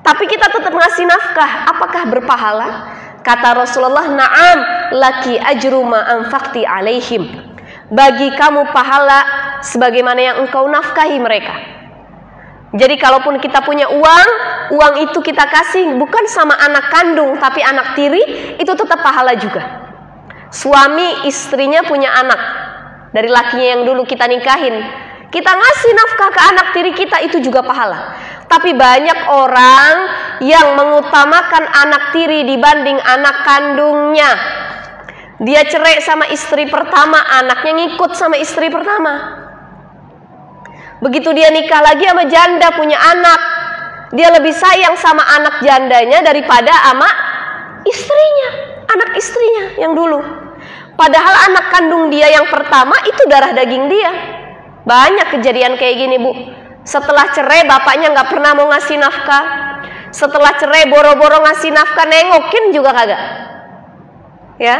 Tapi kita tetap ngasih nafkah, apakah berpahala? Kata Rasulullah, na'am laki ajru ma anfaqti alaihim. Bagi kamu pahala sebagaimana yang engkau nafkahi mereka. Jadi kalaupun kita punya uang itu kita kasih bukan sama anak kandung tapi anak tiri, itu tetap pahala juga. Suami istrinya punya anak dari lakinya yang dulu kita nikahin, kita ngasih nafkah ke anak tiri kita, itu juga pahala. Tapi banyak orang yang mengutamakan anak tiri dibanding anak kandungnya. Dia cerai sama istri pertama, anaknya ngikut sama istri pertama. Begitu dia nikah lagi sama janda, punya anak, Dia lebih sayang sama anak jandanya daripada sama istrinya, anak istrinya yang dulu. Padahal anak kandung dia yang pertama itu darah daging dia. Banyak kejadian kayak gini, Bu. Setelah cerai bapaknya nggak pernah mau ngasih nafkah. Setelah cerai boro-boro ngasih nafkah, nengokin juga kagak. Ya.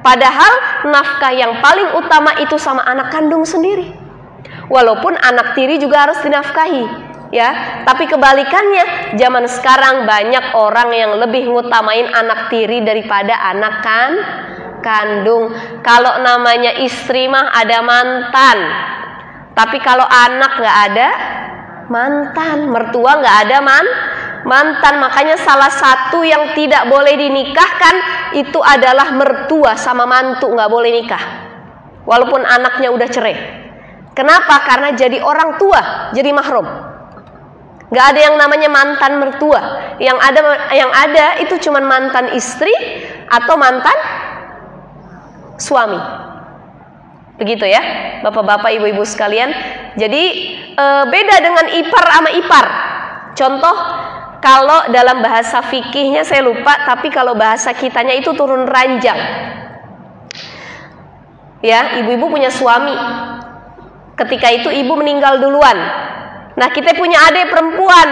Padahal nafkah yang paling utama itu sama anak kandung sendiri. Walaupun anak tiri juga harus dinafkahi. Ya, tapi kebalikannya, zaman sekarang banyak orang yang lebih ngutamain anak tiri daripada anak kandung. Kalau namanya istri mah ada mantan, tapi kalau anak nggak ada mantan, mertua nggak ada mantan. Makanya salah satu yang tidak boleh dinikahkan itu adalah mertua sama mantu, nggak boleh nikah, walaupun anaknya udah cerai. Kenapa? Karena jadi orang tua, jadi mahrum. Gak ada yang namanya mantan mertua. Yang ada itu cuma mantan istri atau mantan suami. Begitu ya, bapak-bapak, ibu-ibu sekalian. Jadi beda dengan ipar sama ipar. Contoh, kalau dalam bahasa fikihnya saya lupa, tapi kalau bahasa kitanya itu turun ranjang. Ya, ibu-ibu punya suami. Ketika itu ibu meninggal duluan. Nah, kita punya adik perempuan.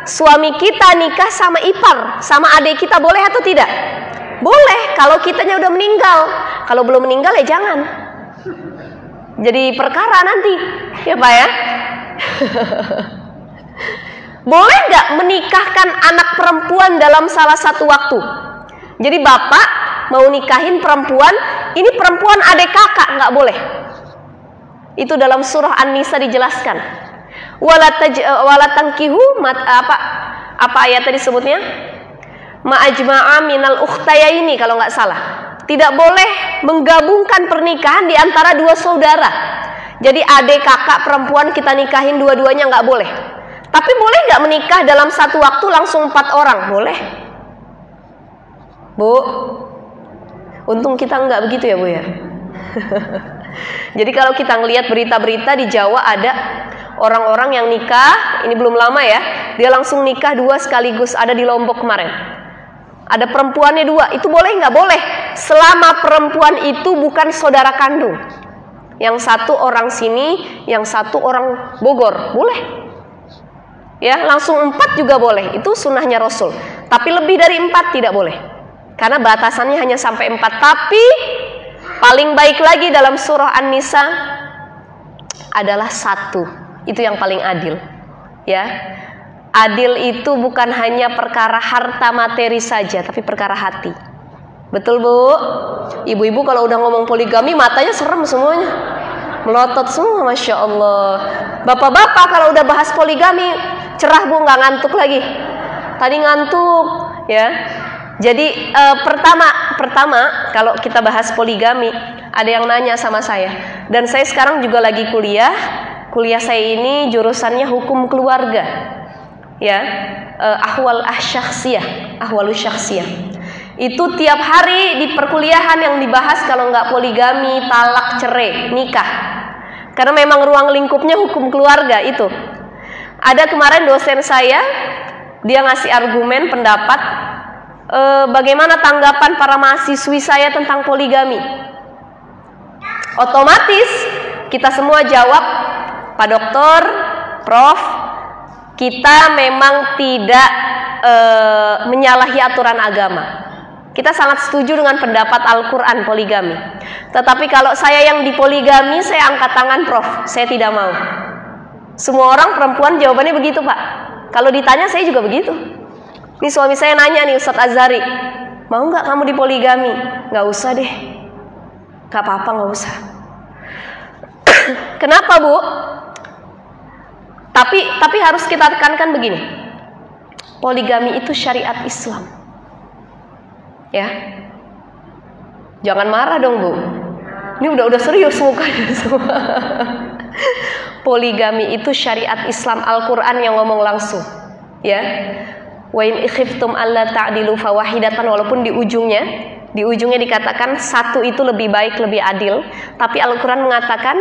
Suami kita nikah sama ipar, sama adik kita, boleh atau tidak? Boleh, kalau kitanya udah meninggal. Kalau belum meninggal ya jangan. Jadi perkara nanti, ya Pak ya. Boleh nggak menikahkan anak perempuan dalam salah satu waktu? Jadi bapak mau nikahin perempuan, ini perempuan adik kakak, nggak boleh. Itu dalam surah An-Nisa dijelaskan. Wala tankihu apa ayat tadi sebutnya? Ma'ajma'a minal ukhtayaini kalau nggak salah. Tidak boleh menggabungkan pernikahan di antara dua saudara. Jadi adik kakak perempuan kita nikahin dua-duanya nggak boleh. Tapi boleh nggak menikah dalam satu waktu langsung 4 orang? Boleh. Bu, untung kita nggak begitu ya Bu ya. Jadi kalau kita ngelihat berita-berita di Jawa ada orang-orang yang nikah, ini belum lama ya, dia langsung nikah 2 sekaligus, ada di Lombok kemarin. Ada perempuannya 2, itu boleh nggak? Boleh, selama perempuan itu bukan saudara kandung. Yang satu orang sini, yang satu orang Bogor, boleh. Ya, langsung 4 juga boleh, itu sunnahnya Rasul. Tapi lebih dari 4 tidak boleh, karena batasannya hanya sampai 4. Tapi paling baik lagi dalam surah An-Nisa adalah 1. Itu yang paling adil, ya. Adil itu bukan hanya perkara harta materi saja, tapi perkara hati. Betul Bu? Ibu-ibu kalau udah ngomong poligami matanya serem semuanya, melotot semua, masya Allah. Bapak-bapak kalau udah bahas poligami cerah Bu, nggak ngantuk lagi. Tadi ngantuk, ya. Jadi pertama kalau kita bahas poligami, ada yang nanya sama saya, dan saya sekarang juga lagi kuliah. Kuliah saya ini jurusannya hukum keluarga, ya, ahwalus syakhsiyah. Itu tiap hari di perkuliahan yang dibahas kalau nggak poligami, talak, cerai, nikah. Karena memang ruang lingkupnya hukum keluarga itu. Ada kemarin dosen saya, dia ngasih argumen pendapat, bagaimana tanggapan para mahasiswi saya tentang poligami. Otomatis kita semua jawab, Pak Dokter, Prof, kita memang tidak menyalahi aturan agama. Kita sangat setuju dengan pendapat Al-Quran poligami. Tetapi kalau saya yang dipoligami, saya angkat tangan, Prof, saya tidak mau. Semua orang perempuan jawabannya begitu Pak. Kalau ditanya saya juga begitu. Nih suami saya nanya nih, Ustadz Azhari, mau nggak kamu dipoligami? Nggak usah deh. Nggak apa-apa, nggak usah. Kenapa Bu? Tapi harus kita tekankan begini, poligami itu syariat Islam, ya. Jangan marah dong Bu. Ini udah serius mukanya semua. Poligami itu syariat Islam, Al-Quran yang ngomong langsung, ya. Wa in khiftum alla ta'dilu fawahidatan, walaupun di ujungnya dikatakan 1 itu lebih baik, lebih adil, tapi Al-Quran mengatakan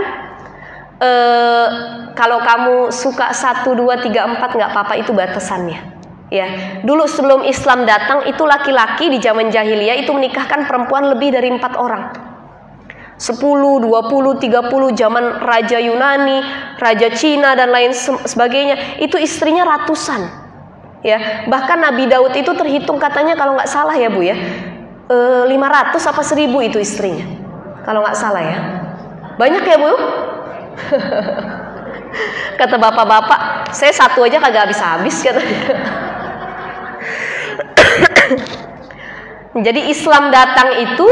Kalau kamu suka 1, 2, 3, 4 nggak apa-apa, itu batasannya. Ya, dulu sebelum Islam datang itu laki-laki di zaman jahiliyah itu menikahkan perempuan lebih dari 4 orang. 10, 20, 30, zaman Raja Yunani, Raja Cina dan lain sebagainya, itu istrinya ratusan. Ya, bahkan Nabi Daud itu terhitung katanya kalau nggak salah ya Bu ya, 500 apa 1000 itu istrinya. Kalau nggak salah ya. Banyak ya Bu? Kata bapak-bapak, saya 1 aja kagak habis-habis katanya. Jadi Islam datang itu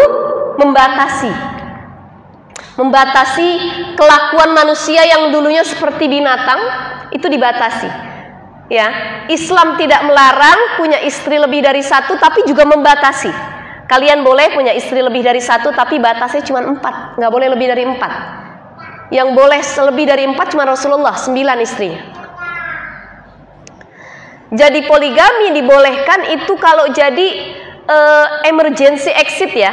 membatasi kelakuan manusia yang dulunya seperti binatang, itu dibatasi. Ya, Islam tidak melarang punya istri lebih dari 1, tapi juga membatasi. Kalian boleh punya istri lebih dari 1, tapi batasnya cuma 4, nggak boleh lebih dari 4. Yang boleh lebih dari 4 cuma Rasulullah, 9 istrinya. Jadi poligami dibolehkan itu kalau jadi emergency exit ya.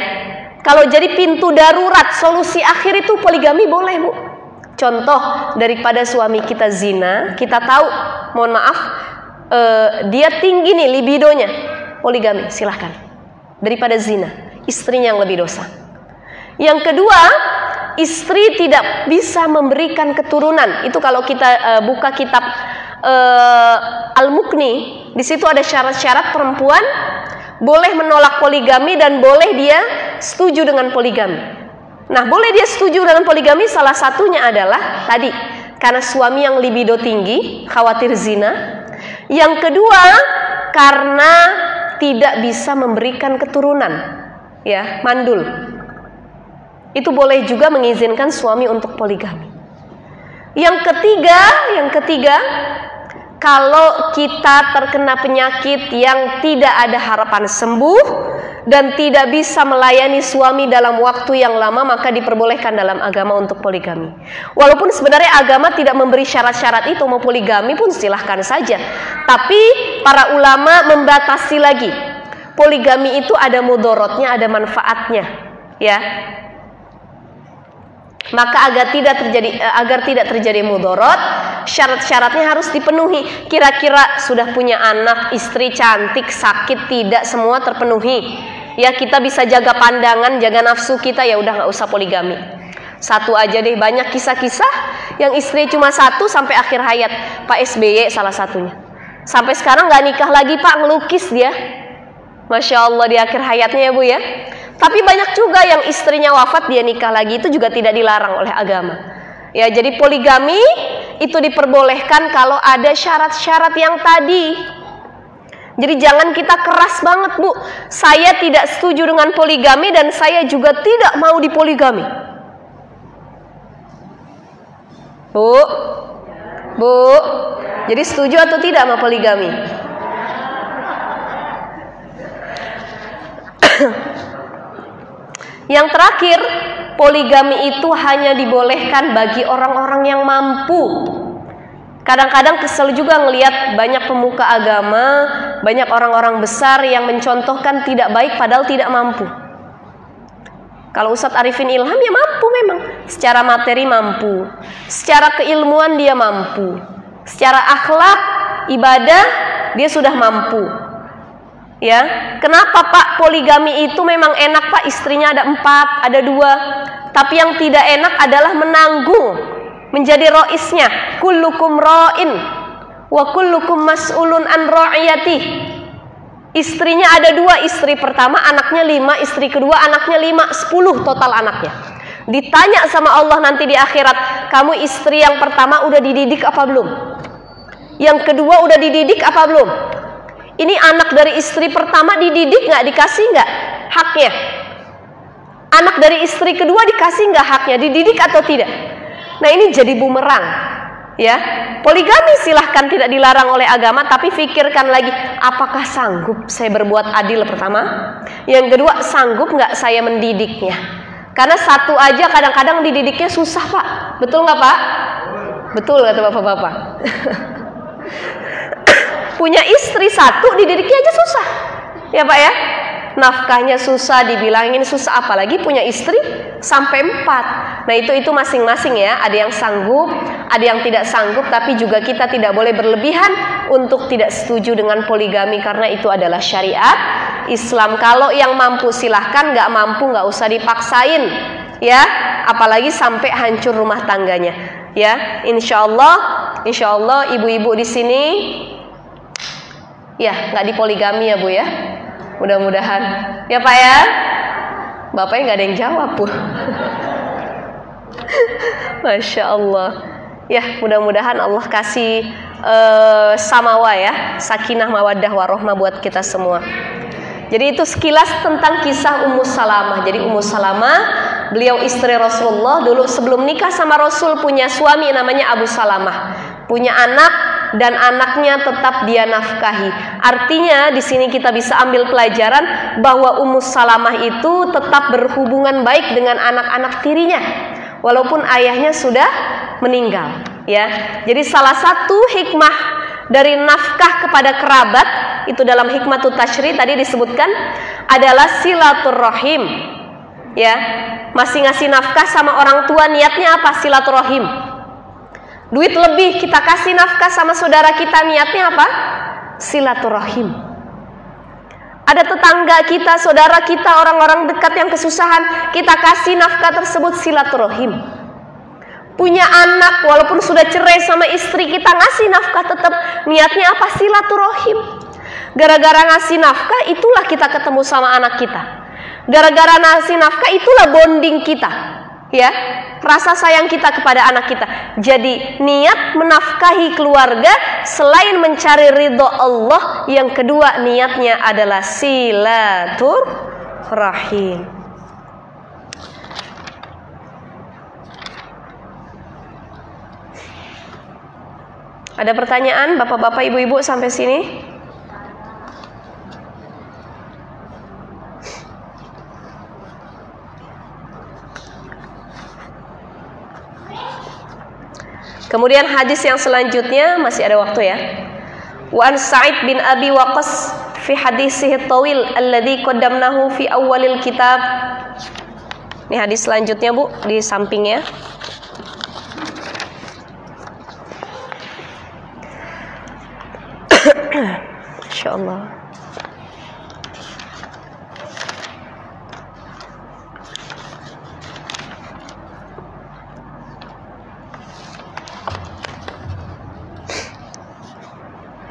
Kalau jadi pintu darurat, solusi akhir itu poligami boleh Bu. Contoh, daripada suami kita zina, kita tahu, mohon maaf, dia tinggi nih libidonya, poligami silahkan. Daripada zina, istrinya yang lebih dosa. Yang kedua, istri tidak bisa memberikan keturunan. Itu kalau kita buka kitab Al-Muqni, di situ ada syarat-syarat perempuan boleh menolak poligami dan boleh dia setuju dengan poligami. Nah, boleh dia setuju dengan poligami salah satunya adalah tadi karena suami yang libido tinggi, khawatir zina. Yang kedua, karena tidak bisa memberikan keturunan, ya, mandul. Itu boleh juga mengizinkan suami untuk poligami. Yang ketiga, kalau kita terkena penyakit yang tidak ada harapan sembuh dan tidak bisa melayani suami dalam waktu yang lama, maka diperbolehkan dalam agama untuk poligami. Walaupun sebenarnya agama tidak memberi syarat-syarat itu, mau poligami pun silahkan saja. Tapi para ulama membatasi lagi. Poligami itu ada mudorotnya, ada manfaatnya, ya. Maka agar tidak terjadi mudorot, syarat-syaratnya harus dipenuhi. Kira-kira sudah punya anak, istri cantik, sakit, tidak semua terpenuhi. Ya, kita bisa jaga pandangan, jaga nafsu kita, ya udah nggak usah poligami. 1 aja deh. Banyak kisah-kisah yang istri cuma 1 sampai akhir hayat. Pak SBY salah satunya. Sampai sekarang nggak nikah lagi Pak, ngelukis dia. Masya Allah di akhir hayatnya ya Bu ya. Tapi banyak juga yang istrinya wafat dia nikah lagi, itu juga tidak dilarang oleh agama. Ya, jadi poligami itu diperbolehkan kalau ada syarat-syarat yang tadi. Jadi jangan kita keras banget Bu, saya tidak setuju dengan poligami dan saya juga tidak mau dipoligami. Bu, jadi setuju atau tidak sama poligami? Yang terakhir, poligami itu hanya dibolehkan bagi orang-orang yang mampu. Kadang-kadang kesel juga ngelihat banyak pemuka agama, banyak orang-orang besar yang mencontohkan tidak baik padahal tidak mampu. Kalau Ustadz Arifin Ilham ya mampu memang, secara materi mampu, secara keilmuan dia mampu, secara akhlak, ibadah dia sudah mampu. Ya, kenapa Pak poligami itu memang enak Pak, istrinya ada 4, ada 2. Tapi yang tidak enak adalah menanggung, menjadi roisnya. Kullukum ra'in wa kullukum mas'ulun an ra'iyati. Istrinya ada 2, istri pertama anaknya 5, istri kedua anaknya 5, 10 total anaknya. Ditanya sama Allah nanti di akhirat, kamu istri yang pertama udah dididik apa belum? Yang kedua udah dididik apa belum? Ini anak dari istri pertama dididik nggak, dikasih nggak haknya? Anak dari istri kedua dikasih nggak haknya, dididik atau tidak? Nah ini jadi bumerang, ya. Poligami silahkan tidak dilarang oleh agama, tapi pikirkan lagi, apakah sanggup saya berbuat adil pertama? Yang kedua, sanggup nggak saya mendidiknya? Karena 1 aja kadang-kadang dididiknya susah Pak, betul nggak Pak? Betul kata bapak-bapak. Punya istri 1 dididiknya aja susah, ya Pak ya. Nafkahnya susah, dibilangin susah, apalagi punya istri sampai 4. Nah itu masing-masing ya. Ada yang sanggup, ada yang tidak sanggup. Tapi juga kita tidak boleh berlebihan untuk tidak setuju dengan poligami, karena itu adalah syariat Islam. Kalau yang mampu silahkan, nggak mampu nggak usah dipaksain ya. Apalagi sampai hancur rumah tangganya ya. Insya Allah ibu-ibu di sini ya nggak dipoligami ya Bu ya. Mudah-mudahan ya Pak ya. Bapaknya nggak ada yang jawab Bu. Masya Allah. Ya mudah-mudahan Allah kasih samawa ya, sakinah mawaddah warohmah buat kita semua. Jadi itu sekilas tentang kisah Ummu Salamah. Jadi Ummu Salamah, beliau istri Rasulullah, dulu sebelum nikah sama Rasul punya suami namanya Abu Salamah, punya anak dan anaknya tetap dia nafkahi. Artinya di sini kita bisa ambil pelajaran bahwa Ummu Salamah itu tetap berhubungan baik dengan anak-anak tirinya walaupun ayahnya sudah meninggal ya. Jadi salah satu hikmah dari nafkah kepada kerabat itu dalam hikmatut tasyri tadi disebutkan adalah silaturrahim ya. Masih ngasih nafkah sama orang tua, niatnya apa? Silaturrahim. Duit lebih kita kasih nafkah sama saudara kita, niatnya apa? Silaturrahim. Ada tetangga kita, saudara kita, orang-orang dekat yang kesusahan, kita kasih nafkah tersebut, silaturahim. Punya anak, walaupun sudah cerai sama istri, kita ngasih nafkah tetap, niatnya apa? Silaturahim. Gara-gara ngasih nafkah, itulah kita ketemu sama anak kita. Gara-gara ngasih nafkah, itulah bonding kita, ya, rasa sayang kita kepada anak kita. Jadi niat menafkahi keluarga selain mencari ridho Allah, yang kedua niatnya adalah silaturahim. Ada pertanyaan bapak-bapak ibu-ibu sampai sini? Kemudian hadis yang selanjutnya, masih ada waktu ya. Wa an Sa'id bin Abi Waqqas fi hadisihi tawil alladhi qaddamnahu fi awalil kitab. Ini hadis selanjutnya Bu, di sampingnya. Insyaallah.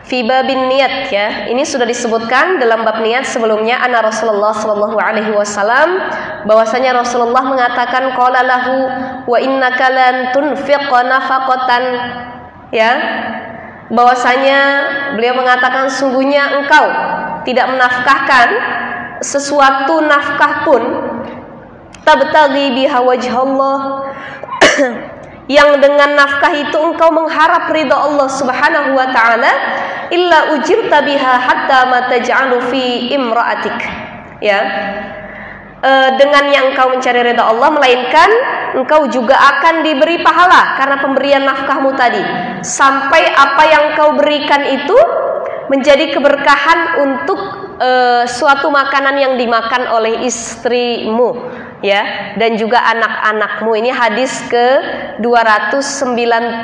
Fi babin niat ya. Ini sudah disebutkan dalam bab niat sebelumnya, anna Rasulullah sallallahu alaihi wasallam, bahwasanya Rasulullah mengatakan qala lahu wa innaka lan tunfiqa nafaqatan ya. Bahwasanya beliau mengatakan sungguhnya engkau tidak menafkahkan sesuatu nafkah pun tabtaghi biha wajhallah yang dengan nafkah itu engkau mengharap ridha Allah Subhanahu wa taala, illa ujirta biha hatta ma taj'alu fi imra'atik ya. Dengan yang engkau mencari ridha Allah, melainkan engkau juga akan diberi pahala karena pemberian nafkahmu tadi, sampai apa yang engkau berikan itu menjadi keberkahan untuk suatu makanan yang dimakan oleh istrimu ya, dan juga anak-anakmu. Ini hadis ke 293.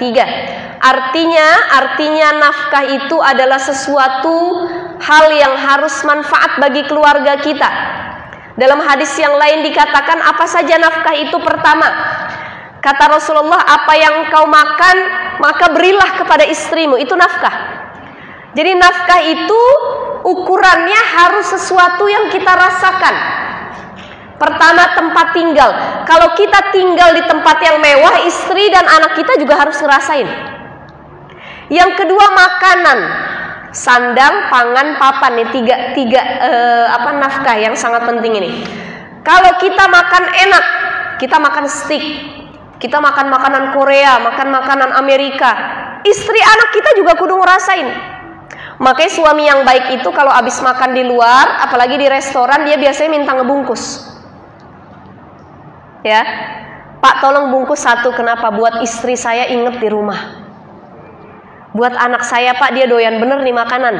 Artinya nafkah itu adalah sesuatu hal yang harus manfaat bagi keluarga kita. Dalam hadis yang lain dikatakan apa saja nafkah itu? Pertama, kata Rasulullah, apa yang engkau makan maka berilah kepada istrimu, itu nafkah. Jadi nafkah itu ukurannya harus sesuatu yang kita rasakan. Pertama, tempat tinggal. Kalau kita tinggal di tempat yang mewah, istri dan anak kita juga harus ngerasain. Yang kedua, makanan. Sandang, pangan, papan, nih tiga nafkah yang sangat penting ini. Kalau kita makan enak, kita makan steak, kita makan makanan Korea, makan makanan Amerika, istri anak kita juga kudu ngerasain. Makanya suami yang baik itu kalau habis makan di luar, apalagi di restoran, dia biasanya minta ngebungkus. Ya, Pak tolong bungkus satu, kenapa? Buat istri saya inget di rumah. Buat anak saya Pak, dia doyan bener nih makanan,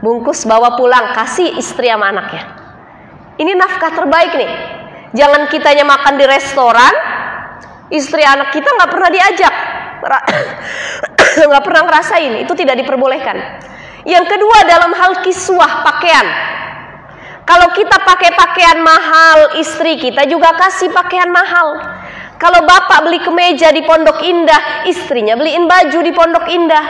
bungkus bawa pulang, kasih istri sama anaknya. Ini nafkah terbaik nih. Jangan kitanya makan di restoran, Istri anak kita nggak pernah diajak, nggak pernah ngerasain, itu tidak diperbolehkan. Yang kedua, dalam hal kiswah pakaian. Kalau kita pakai pakaian mahal, istri kita juga kasih pakaian mahal. Kalau bapak beli kemeja di Pondok Indah, istrinya beliin baju di Pondok Indah.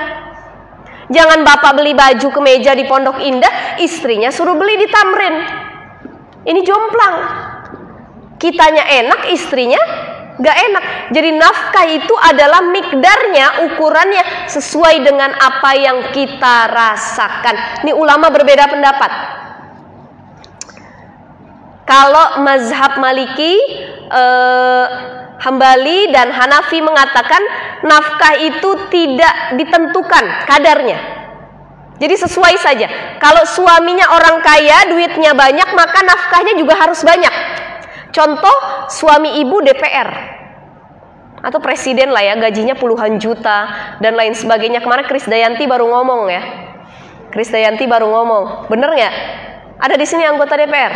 Jangan bapak beli baju kemeja di Pondok Indah, istrinya suruh beli di Tamrin. Ini jomplang. Kitanya enak, istrinya gak enak. Jadi nafkah itu adalah mikdarnya, ukurannya sesuai dengan apa yang kita rasakan. Ini ulama berbeda pendapat. Kalau mazhab Maliki, Hambali dan Hanafi mengatakan nafkah itu tidak ditentukan kadarnya. Jadi sesuai saja. Kalau suaminya orang kaya, duitnya banyak, maka nafkahnya juga harus banyak. Contoh, suami ibu DPR atau presiden lah ya, gajinya puluhan juta dan lain sebagainya. Kemarin Krisdayanti baru ngomong ya. Krisdayanti baru ngomong. Bener nggak? Ada di sini anggota DPR?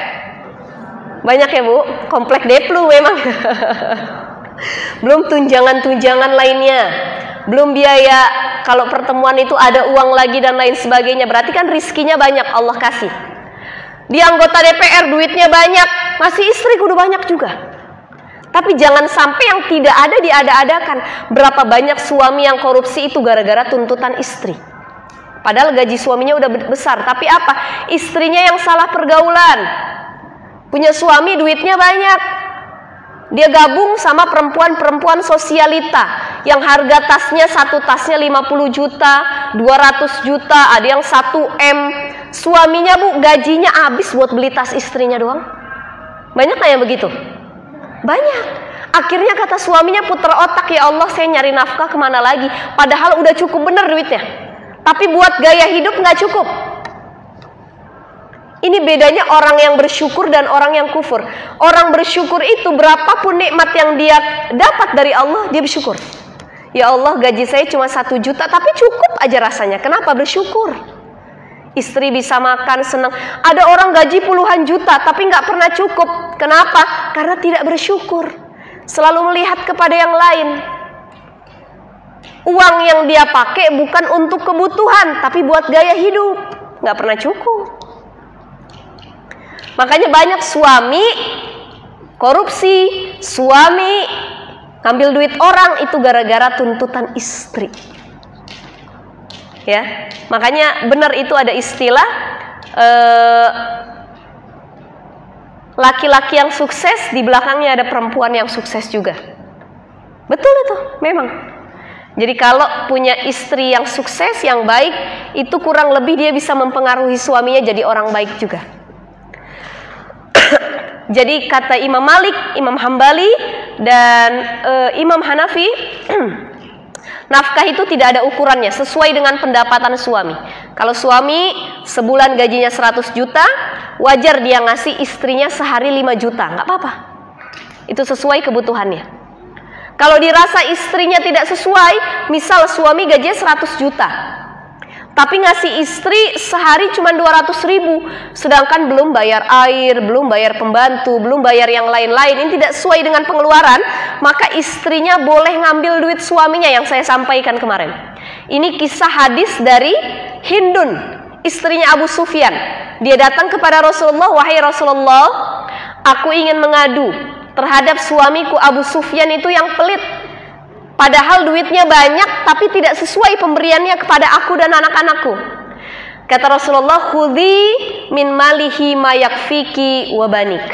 Banyak ya Bu? Komplek Deplu memang. Belum tunjangan-tunjangan lainnya. Belum biaya kalau pertemuan itu ada uang lagi dan lain sebagainya. Berarti kan rizkinya banyak Allah kasih. Dia anggota DPR, duitnya banyak, masih istri kudu banyak juga. Tapi jangan sampai yang tidak ada diada-adakan. Berapa banyak suami yang korupsi itu gara-gara tuntutan istri. Padahal gaji suaminya udah besar, tapi apa? Istrinya yang salah pergaulan. Punya suami duitnya banyak. Dia gabung sama perempuan-perempuan sosialita yang harga tasnya, satu tasnya 50 juta, 200 juta, ada yang 1 M. Suaminya Bu, gajinya habis buat beli tas istrinya doang. Banyak nggak yang begitu? Banyak. Akhirnya kata suaminya puter otak, ya Allah saya nyari nafkah kemana lagi? Padahal udah cukup bener duitnya. Tapi buat gaya hidup nggak cukup. Ini bedanya orang yang bersyukur dan orang yang kufur. Orang bersyukur itu berapapun nikmat yang dia dapat dari Allah, dia bersyukur. Ya Allah gaji saya cuma 1 juta, tapi cukup aja rasanya. Kenapa? Bersyukur. Istri bisa makan, senang. Ada orang gaji puluhan juta, tapi nggak pernah cukup. Kenapa? Karena tidak bersyukur. Selalu melihat kepada yang lain. Uang yang dia pakai bukan untuk kebutuhan, tapi buat gaya hidup. Nggak pernah cukup. Makanya banyak suami korupsi, suami ngambil duit orang itu gara-gara tuntutan istri. Ya, makanya benar itu ada istilah laki-laki yang sukses di belakangnya ada perempuan yang sukses juga. Betul itu, memang. Jadi kalau punya istri yang sukses, yang baik, itu kurang lebih dia bisa mempengaruhi suaminya jadi orang baik juga. Jadi kata Imam Malik, Imam Hambali dan Imam Hanafi, nafkah itu tidak ada ukurannya, sesuai dengan pendapatan suami. Kalau suami sebulan gajinya 100 juta, wajar dia ngasih istrinya sehari 5 juta, nggak apa-apa. Itu sesuai kebutuhannya. Kalau dirasa istrinya tidak sesuai, misal suami gajinya 100 juta, tapi ngasih istri sehari cuma 200 ribu, sedangkan belum bayar air, belum bayar pembantu, belum bayar yang lain-lain, ini tidak sesuai dengan pengeluaran, maka istrinya boleh ngambil duit suaminya yang saya sampaikan kemarin. Ini kisah hadis dari Hindun, istrinya Abu Sufyan. Dia datang kepada Rasulullah, wahai Rasulullah, aku ingin mengadu terhadap suamiku Abu Sufyan itu yang pelit. Padahal duitnya banyak, tapi tidak sesuai pemberiannya kepada aku dan anak-anakku. Kata Rasulullah, khudhi min malihi ma yakfiki wa banik.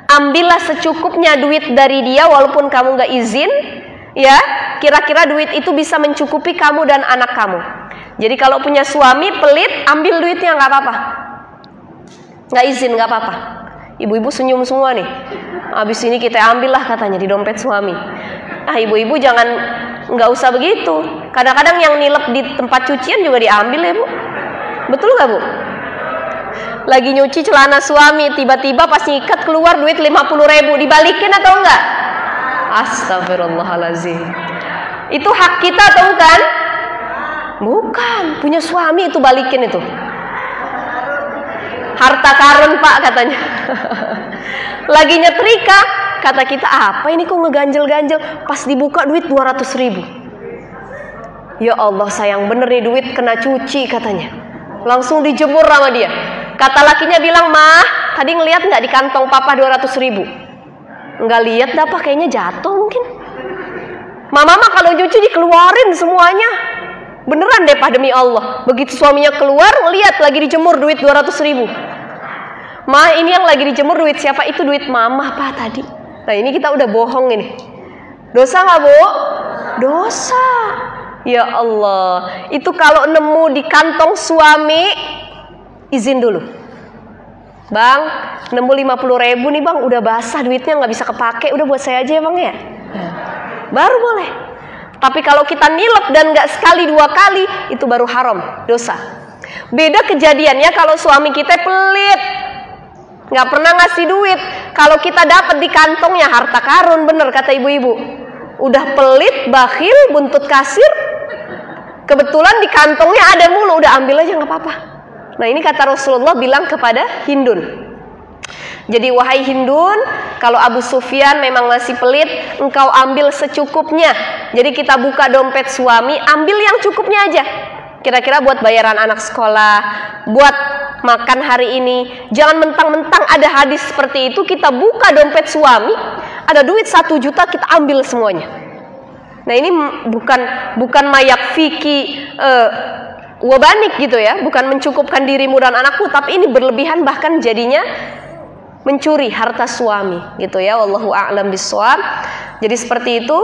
Ambillah secukupnya duit dari dia walaupun kamu gak izin, ya. Kira-kira duit itu bisa mencukupi kamu dan anak kamu. Jadi kalau punya suami pelit, ambil duitnya gak apa-apa. Gak izin gak apa-apa. Ibu-ibu senyum semua nih. Habis ini kita ambillah katanya di dompet suami. Ibu-ibu jangan, nggak usah begitu. Kadang-kadang yang nilep di tempat cucian juga diambil ya Bu. Betul nggak Bu? Lagi nyuci celana suami, tiba-tiba pas nyikat keluar duit 50 ribu, dibalikin atau enggak? Astagfirullahaladzim. Itu hak kita atau bukan? Bukan, punya suami itu balikin itu. Harta karun Pak katanya. Lagi nyetrika, kata kita, apa ini kok ngeganjel-ganjel? Pas dibuka duit 200.000. Ya Allah, sayang bener nih duit, kena cuci katanya. Langsung dijemur sama dia. Kata lakinya bilang, "Mah, tadi ngeliat nggak di kantong papa 200.000? Nggak lihat dah, Pak, kayaknya jatuh mungkin. Mama mah kalau cuci dikeluarin semuanya. Beneran deh, Pak, demi Allah. Begitu suaminya keluar, ngeliat lagi dijemur duit 200.000. "Ma, ini yang lagi dijemur duit siapa?" "Itu duit mama, Pak, tadi." Nah, ini kita udah bohong ini. Dosa nggak, Bu? Dosa. Ya Allah, itu kalau nemu di kantong suami, izin dulu. "Bang, nemu 50.000 nih bang, udah basah duitnya, nggak bisa kepake, udah buat saya aja ya bang ya." Baru boleh. Tapi kalau kita nilep dan nggak sekali 2 kali, itu baru haram, dosa. Beda kejadiannya kalau suami kita pelit, nggak pernah ngasih duit. Kalau kita dapat di kantongnya harta karun, bener kata ibu-ibu. Udah pelit, bakhil, buntut kasir, kebetulan di kantongnya ada mulu, udah ambil aja nggak apa-apa. Nah, ini kata Rasulullah bilang kepada Hindun. Jadi wahai Hindun, kalau Abu Sufyan memang masih pelit, engkau ambil secukupnya. Jadi kita buka dompet suami, ambil yang cukupnya aja. Kira-kira buat bayaran anak sekolah, buat makan hari ini. Jangan mentang-mentang ada hadis seperti itu, kita buka dompet suami, ada duit 1 juta, kita ambil semuanya. Nah, ini bukan mayak fikih wabanik gitu ya, bukan mencukupkan dirimu dan anakku, tapi ini berlebihan, bahkan jadinya mencuri harta suami gitu ya. Wallahu a'lam bishawab. Jadi seperti itu,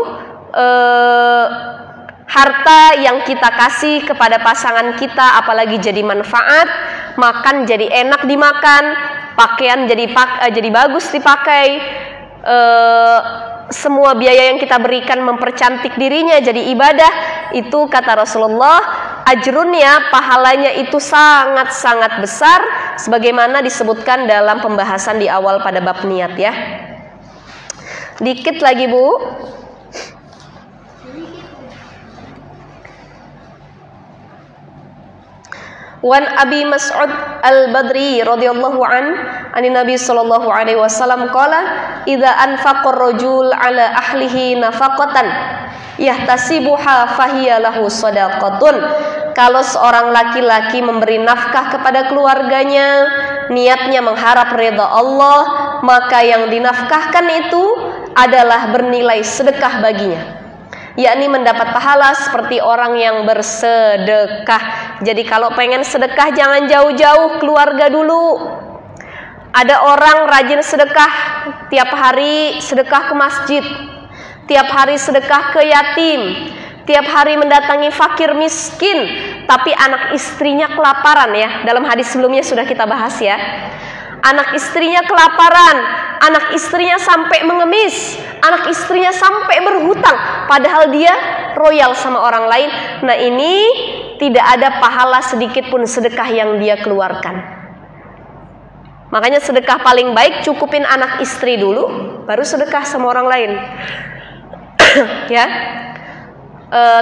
harta yang kita kasih kepada pasangan kita, apalagi jadi manfaat, makan jadi enak dimakan, pakaian jadi bagus dipakai, semua biaya yang kita berikan mempercantik dirinya jadi ibadah, itu kata Rasulullah, ajrunnya, pahalanya itu sangat-sangat besar, sebagaimana disebutkan dalam pembahasan di awal pada bab niat ya. Dikit lagi, Bu. Wan Abi Mas'ud Al-Badri radhiyallahu an Nabi sallallahu alaihi wasallam qala idza anfaqa ar-rajul ala ahlihi nafaqatan yahtasibuha fahiya lahu shadaqatun. Kalau seorang laki-laki memberi nafkah kepada keluarganya, niatnya mengharap ridha Allah, maka yang dinafkahkan itu adalah bernilai sedekah baginya, yakni mendapat pahala seperti orang yang bersedekah. Jadi kalau pengen sedekah jangan jauh-jauh, keluarga dulu. Ada orang rajin sedekah, tiap hari sedekah ke masjid, tiap hari sedekah ke yatim, tiap hari mendatangi fakir miskin, tapi anak istrinya kelaparan ya. Dalam hadis sebelumnya sudah kita bahas ya. Anak istrinya kelaparan, anak istrinya sampai mengemis, anak istrinya sampai berhutang, padahal dia royal sama orang lain. Nah, ini tidak ada pahala sedikit pun sedekah yang dia keluarkan. Makanya sedekah paling baik cukupin anak istri dulu, baru sedekah sama orang lain. Ya.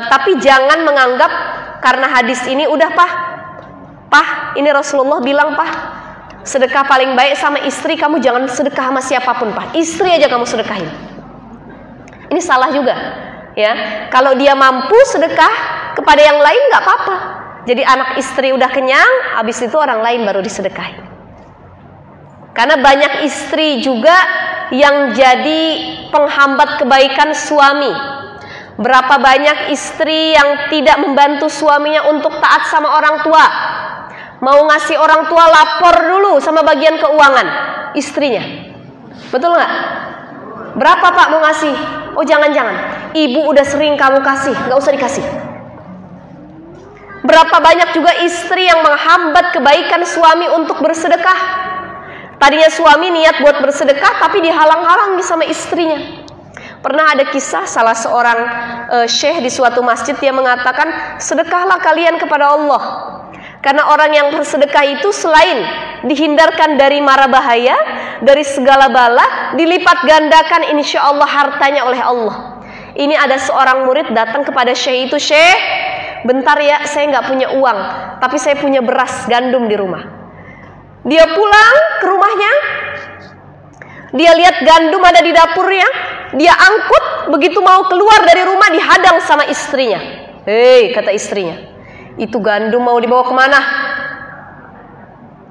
Tapi jangan menganggap karena hadis ini udah Pah, ini Rasulullah bilang sedekah paling baik sama istri, kamu jangan sedekah sama siapapun, Pak. Istri aja kamu sedekahin. Ini salah juga, ya. Kalau dia mampu sedekah kepada yang lain nggak apa-apa. Jadi anak istri udah kenyang, habis itu orang lain baru disedekahin. Karena banyak istri juga yang jadi penghambat kebaikan suami. Berapa banyak istri yang tidak membantu suaminya untuk taat sama orang tua. Mau ngasih orang tua lapor dulu sama bagian keuangan istrinya. Betul nggak? Berapa Pak mau ngasih? Oh jangan-jangan, ibu udah sering kamu kasih, nggak usah dikasih. Berapa banyak juga istri yang menghambat kebaikan suami untuk bersedekah. Tadinya suami niat buat bersedekah, tapi dihalang-halangi sama istrinya. Pernah ada kisah salah seorang syekh di suatu masjid, dia mengatakan, sedekahlah kalian kepada Allah. Karena orang yang bersedekah itu selain dihindarkan dari mara bahaya, dari segala bala, dilipat gandakan insya Allah hartanya oleh Allah. Ini ada seorang murid datang kepada syekh itu, "Syekh, bentar ya, saya nggak punya uang, tapi saya punya beras gandum di rumah." Dia pulang ke rumahnya, Dia lihat gandum ada di dapurnya, dia angkut, begitu mau keluar dari rumah dihadang sama istrinya. Hei, kata istrinya, itu gandum mau dibawa kemana?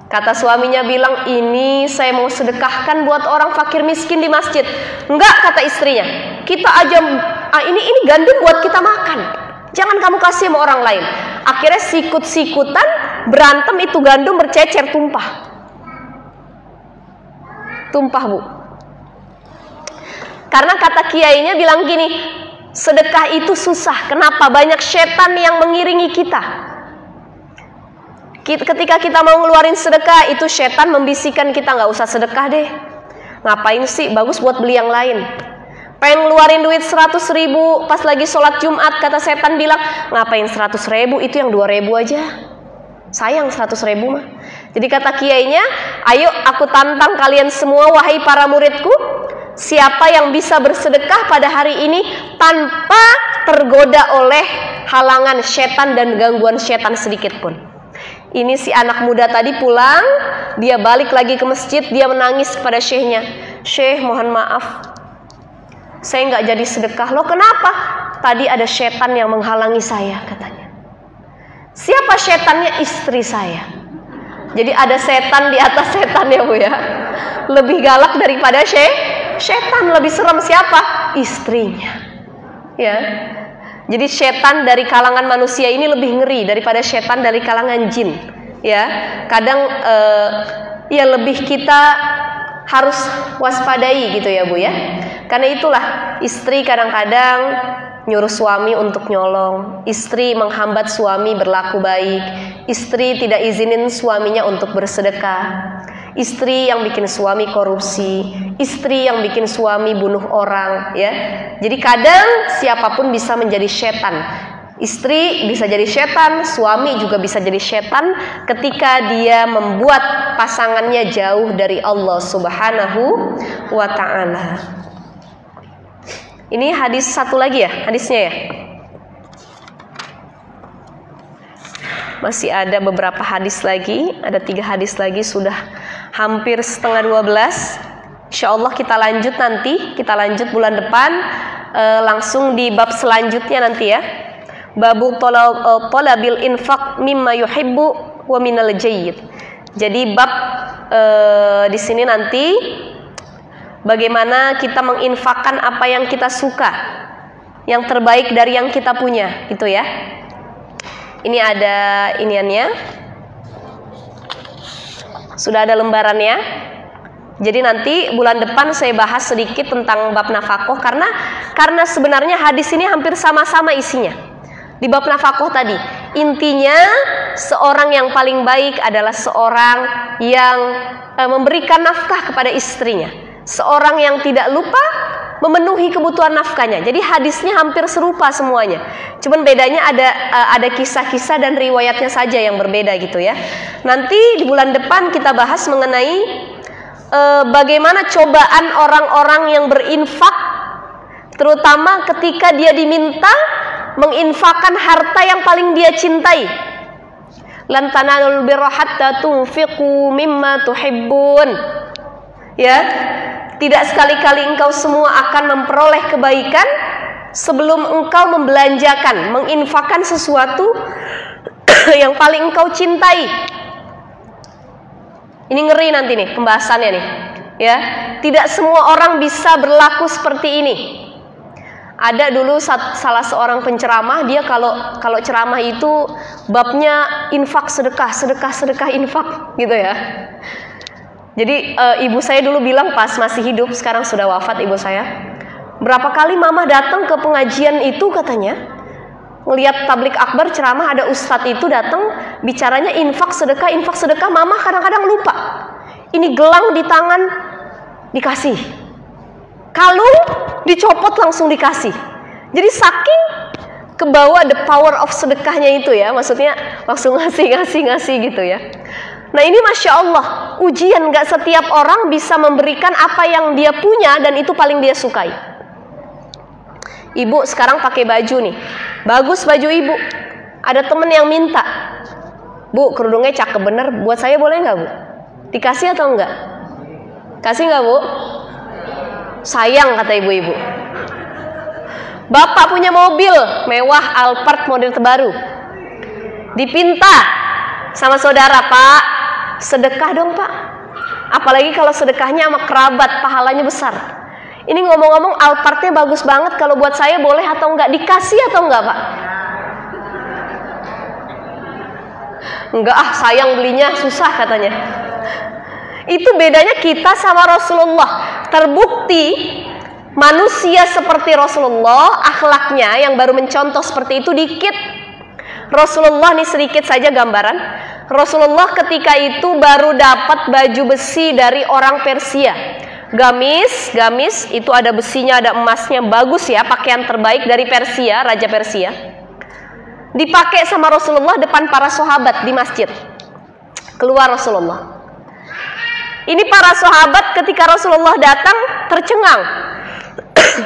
Kata suaminya bilang, ini saya mau sedekahkan buat orang fakir miskin di masjid. Enggak, kata istrinya, kita aja ini gandum buat kita makan. Jangan kamu kasih sama orang lain. Akhirnya sikut-sikutan, berantem, itu gandum bercecer, tumpah. Tumpah, Bu. Karena kata kiainya bilang gini, sedekah itu susah. Kenapa? Banyak setan yang mengiringi kita. Ketika kita mau ngeluarin sedekah, itu setan membisikkan kita, nggak usah sedekah deh. Ngapain sih? Bagus buat beli yang lain. Pengen ngeluarin duit 100.000 pas lagi sholat Jumat, kata setan bilang, ngapain 100.000? Itu yang 2.000 aja. Sayang 100.000 mah. Jadi kata kiainya, ayo aku tantang kalian semua wahai para muridku, siapa yang bisa bersedekah pada hari ini tanpa tergoda oleh halangan setan dan gangguan setan sedikit pun. Ini si anak muda tadi pulang, dia balik lagi ke masjid, dia menangis kepada syekhnya. Syekh, mohon maaf, saya nggak jadi sedekah. Loh kenapa? Tadi ada setan yang menghalangi saya, katanya. Siapa setannya? Istri saya. Jadi ada setan di atas setan ya, Bu ya. Lebih galak daripada setan, lebih serem siapa? Istrinya. Ya. Jadi setan dari kalangan manusia ini lebih ngeri daripada setan dari kalangan jin. Ya. Kadang ya lebih kita harus waspadai gitu ya, Bu ya. Karena itulah istri kadang-kadang nyuruh suami untuk nyolong, istri menghambat suami berlaku baik, istri tidak izinin suaminya untuk bersedekah, istri yang bikin suami korupsi, istri yang bikin suami bunuh orang, ya. Jadi kadang siapapun bisa menjadi setan. Istri bisa jadi setan, suami juga bisa jadi setan ketika dia membuat pasangannya jauh dari Allah Subhanahu wa ta'ala. Ini hadis satu lagi ya, hadisnya ya. Masih ada beberapa hadis lagi, ada 3 hadis lagi, sudah hampir setengah 12. Insya Allah kita lanjut nanti, kita lanjut bulan depan, langsung di bab selanjutnya nanti ya. Babu talabil infaq mimma yuhibbu wa minal jayyid. Jadi bab di sini nanti bagaimana kita menginfakkan apa yang kita suka, yang terbaik dari yang kita punya, gitu ya. Ini ada iniannya, sudah ada lembarannya. Jadi nanti bulan depan saya bahas sedikit tentang bab nafkah, karena sebenarnya hadis ini hampir sama-sama isinya. Di bab nafkah tadi, intinya seorang yang paling baik adalah seorang yang memberikan nafkah kepada istrinya. Seorang yang tidak lupa memenuhi kebutuhan nafkahnya. Jadi hadisnya hampir serupa semuanya. Cuman bedanya ada kisah-kisah dan riwayatnya saja yang berbeda gitu ya. Nanti di bulan depan kita bahas mengenai bagaimana cobaan orang-orang yang berinfak, terutama ketika dia diminta menginfakkan harta yang paling dia cintai. Lan tanalul birra hatta tunfiqu mimma tuhibbun. Ya, tidak sekali-kali engkau semua akan memperoleh kebaikan sebelum engkau membelanjakan, menginfakkan sesuatu yang paling engkau cintai. Ini ngeri nanti nih pembahasannya nih, ya. Tidak semua orang bisa berlaku seperti ini. Ada dulu salah seorang penceramah, dia kalau ceramah itu babnya infak sedekah infak gitu ya. Jadi ibu saya dulu bilang pas masih hidup, sekarang sudah wafat ibu saya. Berapa kali mama datang ke pengajian itu katanya, ngelihat tablik akbar ceramah ada ustadz itu datang bicaranya infak sedekah, mama kadang-kadang lupa. Ini gelang di tangan dikasih, kalung dicopot langsung dikasih. Jadi saking kebawa the power of sedekahnya itu ya, maksudnya langsung ngasih gitu ya. Nah ini Masya Allah, ujian, gak setiap orang bisa memberikan apa yang dia punya dan itu paling dia sukai. Ibu sekarang pakai baju nih, bagus baju ibu. Ada temen yang minta, Bu kerudungnya cakep bener, buat saya boleh gak Bu? Dikasih atau enggak? Kasih gak Bu? sayang kata ibu-ibu. Bapak punya mobil mewah Alphard model terbaru, dipinta sama saudara, Pak, sedekah dong Pak. Apalagi kalau sedekahnya sama kerabat, pahalanya besar. Ini ngomong-ngomong Alphardnya bagus banget, kalau buat saya boleh atau enggak, dikasih atau enggak Pak? Enggak ah, sayang belinya, susah katanya. Itu bedanya kita sama Rasulullah. Terbukti manusia seperti Rasulullah, akhlaknya yang baru mencontoh seperti itu dikit. Rasulullah nih sedikit saja gambaran. Rasulullah ketika itu baru dapat baju besi dari orang Persia. Gamis itu ada besinya, ada emasnya, bagus ya, pakaian terbaik dari Persia, Raja Persia. Dipakai sama Rasulullah depan para sahabat di masjid. Keluar Rasulullah. Ini para sahabat ketika Rasulullah datang tercengang.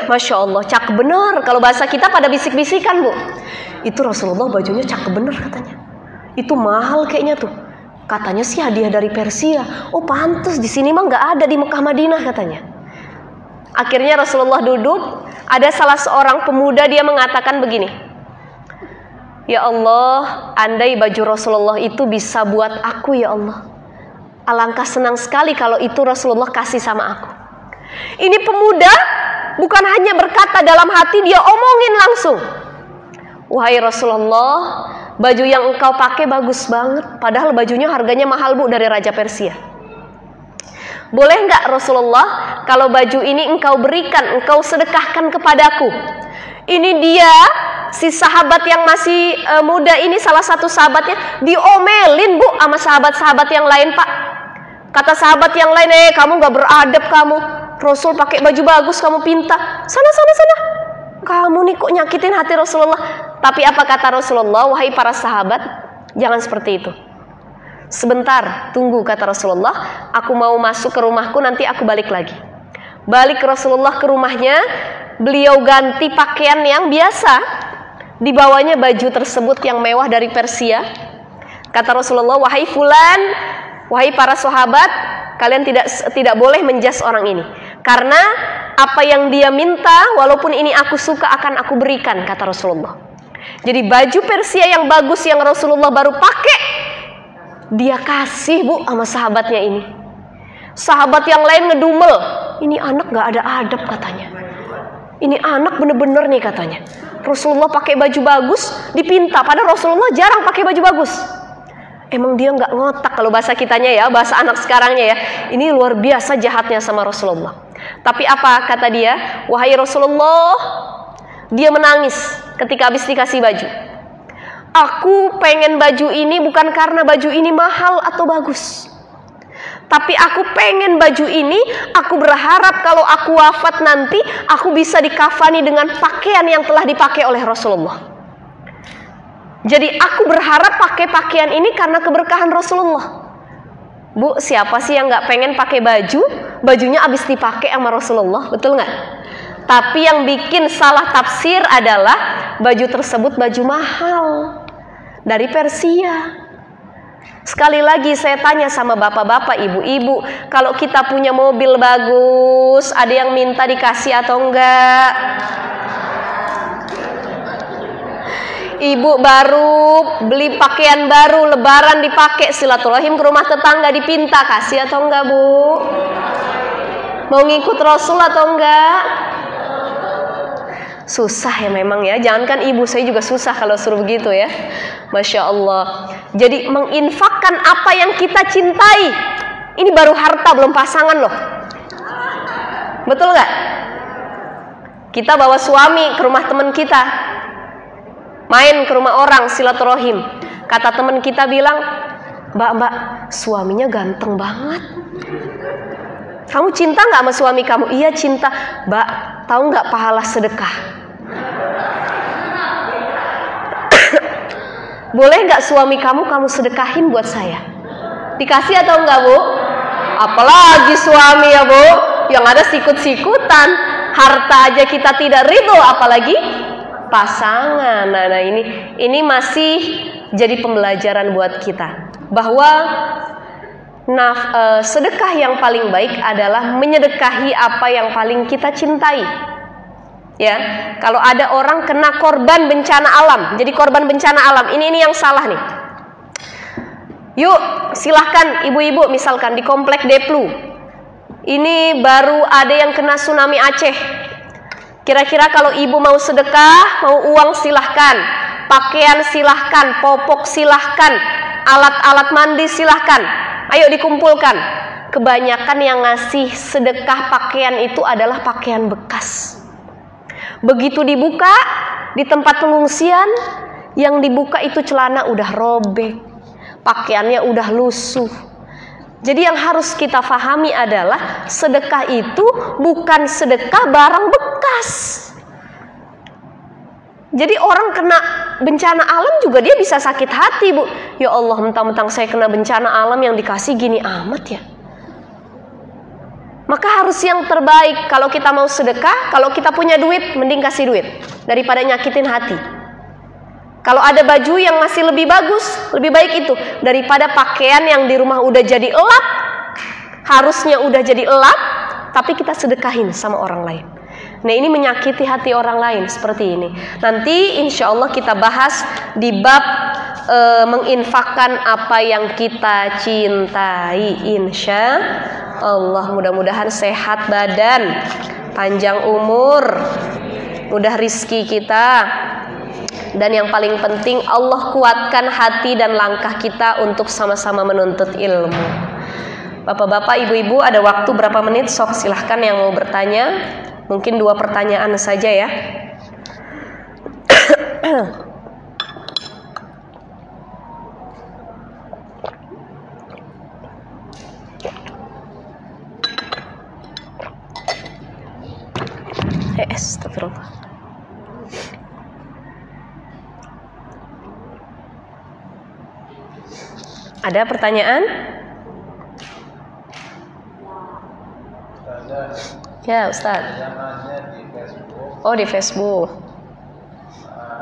Masya Allah, cakep bener. Kalau bahasa kita pada bisik-bisikan, Bu. Itu Rasulullah bajunya cakep bener katanya. Itu mahal kayaknya tuh. Katanya sih hadiah dari Persia. Oh pantes, di sini mah nggak ada di Mekah Madinah katanya. Akhirnya Rasulullah duduk. Ada salah seorang pemuda, dia mengatakan begini. Ya Allah, andai baju Rasulullah itu bisa buat aku ya Allah. Alangkah senang sekali kalau itu Rasulullah kasih sama aku. Ini pemuda bukan hanya berkata dalam hati, dia omongin langsung. Wahai Rasulullah, baju yang engkau pakai bagus banget. Padahal bajunya harganya mahal Bu, dari Raja Persia. Boleh nggak Rasulullah, kalau baju ini engkau berikan, engkau sedekahkan kepadaku. Ini dia, si sahabat yang masih muda ini, salah satu sahabatnya, diomelin Bu sama sahabat-sahabat yang lain Pak. Kata sahabat yang lain, kamu gak beradab kamu. Rasul pakai baju bagus, kamu pinta. Sana. Kamu nih kok nyakitin hati Rasulullah. Tapi apa kata Rasulullah? Wahai para sahabat, jangan seperti itu. Sebentar, tunggu kata Rasulullah. Aku mau masuk ke rumahku, nanti aku balik lagi. Balik Rasulullah ke rumahnya. Beliau ganti pakaian yang biasa. Dibawanya baju tersebut yang mewah dari Persia. Kata Rasulullah, wahai fulan, wahai para sahabat, kalian tidak boleh menjas orang ini. Karena apa yang dia minta, walaupun ini aku suka, akan aku berikan, kata Rasulullah. Jadi baju Persia yang bagus yang Rasulullah baru pakai, dia kasih Bu sama sahabatnya ini. Sahabat yang lain ngedumel, ini anak gak ada adab katanya. Ini anak bener-bener nih katanya. Rasulullah pakai baju bagus, dipinta. Padahal Rasulullah jarang pakai baju bagus. Emang dia nggak ngotak, kalau bahasa kitanya ya, bahasa anak sekarangnya ya. Ini luar biasa jahatnya sama Rasulullah. Tapi apa kata dia? Wahai Rasulullah, dia menangis ketika habis dikasih baju. Aku pengen baju ini bukan karena baju ini mahal atau bagus. Tapi aku pengen baju ini, aku berharap kalau aku wafat nanti, aku bisa dikafani dengan pakaian yang telah dipakai oleh Rasulullah. Jadi aku berharap pakai pakaian ini karena keberkahan Rasulullah. Bu, siapa sih yang gak pengen pakai baju, bajunya habis dipakai sama Rasulullah, betul gak? Tapi yang bikin salah tafsir adalah baju tersebut baju mahal dari Persia. Sekali lagi saya tanya sama bapak-bapak, ibu-ibu, kalau kita punya mobil bagus, ada yang minta dikasih atau enggak? Ibu baru beli pakaian baru, lebaran dipakai, silaturahim ke rumah tetangga dipinta, kasih atau enggak Bu? Mau ngikut Rasul atau enggak? Susah ya memang ya, jangankan ibu, saya juga susah kalau suruh begitu ya. Masya Allah. Jadi menginfakkan apa yang kita cintai. Ini baru harta, belum pasangan loh. Betul nggak? Kita bawa suami ke rumah teman kita, main ke rumah orang, silaturahim. Kata teman kita bilang, Mbak, suaminya ganteng banget. Kamu cinta nggak sama suami kamu? Iya cinta. Mbak, tahu nggak pahala sedekah? Boleh nggak suami kamu sedekahin buat saya? Dikasih atau enggak Bu? Apalagi suami ya Bu, yang ada sikut-sikutan. Harta aja kita tidak ridho, apalagi pasangan. Nah ini masih jadi pembelajaran buat kita, bahwa sedekah yang paling baik adalah menyedekahi apa yang paling kita cintai. Ya, kalau ada orang kena korban bencana alam, jadi korban bencana alam, ini yang salah nih. Yuk, silahkan ibu-ibu misalkan di komplek Deplu, ini baru ada yang kena tsunami Aceh. Kira-kira kalau ibu mau sedekah, mau uang silahkan, pakaian silahkan, popok silahkan, alat-alat mandi silahkan, ayo dikumpulkan. Kebanyakan yang ngasih sedekah pakaian itu adalah pakaian bekas. Begitu dibuka di tempat pengungsian, yang dibuka itu celana udah robek, pakaiannya udah lusuh. Jadi yang harus kita pahami adalah sedekah itu bukan sedekah barang bekas. Jadi orang kena bencana alam juga dia bisa sakit hati, Bu. Ya Allah, mentang-mentang saya kena bencana alam yang dikasih gini amat ya. Maka harus yang terbaik. Kalau kita mau sedekah, kalau kita punya duit, mending kasih duit daripada nyakitin hati. Kalau ada baju yang masih lebih bagus, lebih baik itu daripada pakaian yang di rumah udah jadi elap, harusnya udah jadi elap, tapi kita sedekahin sama orang lain. Nah, ini menyakiti hati orang lain seperti ini. Nanti insya Allah kita bahas di bab menginfakkan apa yang kita cintai. Insya Allah, mudah-mudahan sehat badan, panjang umur, mudah rizki kita. Dan yang paling penting, Allah kuatkan hati dan langkah kita untuk sama-sama menuntut ilmu. Bapak-bapak, ibu-ibu, ada waktu berapa menit? Sok silahkan yang mau bertanya. Mungkin 2 pertanyaan saja ya. Astagfirullah. Ada pertanyaan? Ya, Ustaz. Oh, di Facebook.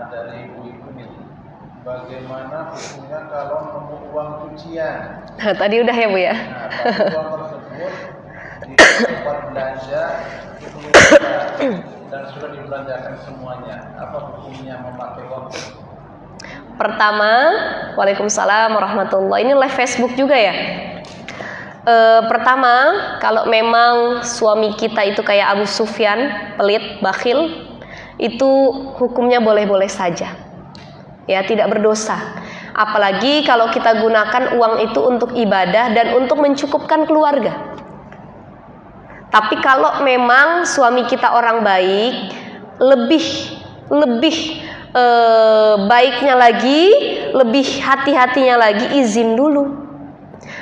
Dari ibu-ibu nih. Bagaimana hukumnya kalau nemu uang cucian? Nah, tadi udah ya, Bu ya. Uang tersebut di tempat belanja dan sudah dibelanjakan semuanya. Apa hukumnya memakai uang tersebut? Pertama, Waalaikumsalam warahmatullahi. Ini live Facebook juga ya. Pertama, kalau memang suami kita itu kayak Abu Sufyan, pelit, bakhil, itu hukumnya boleh-boleh saja. Ya, tidak berdosa. Apalagi kalau kita gunakan uang itu untuk ibadah dan untuk mencukupkan keluarga. Tapi kalau memang suami kita orang baik, lebih baiknya lagi, lebih hati-hatinya lagi, izin dulu.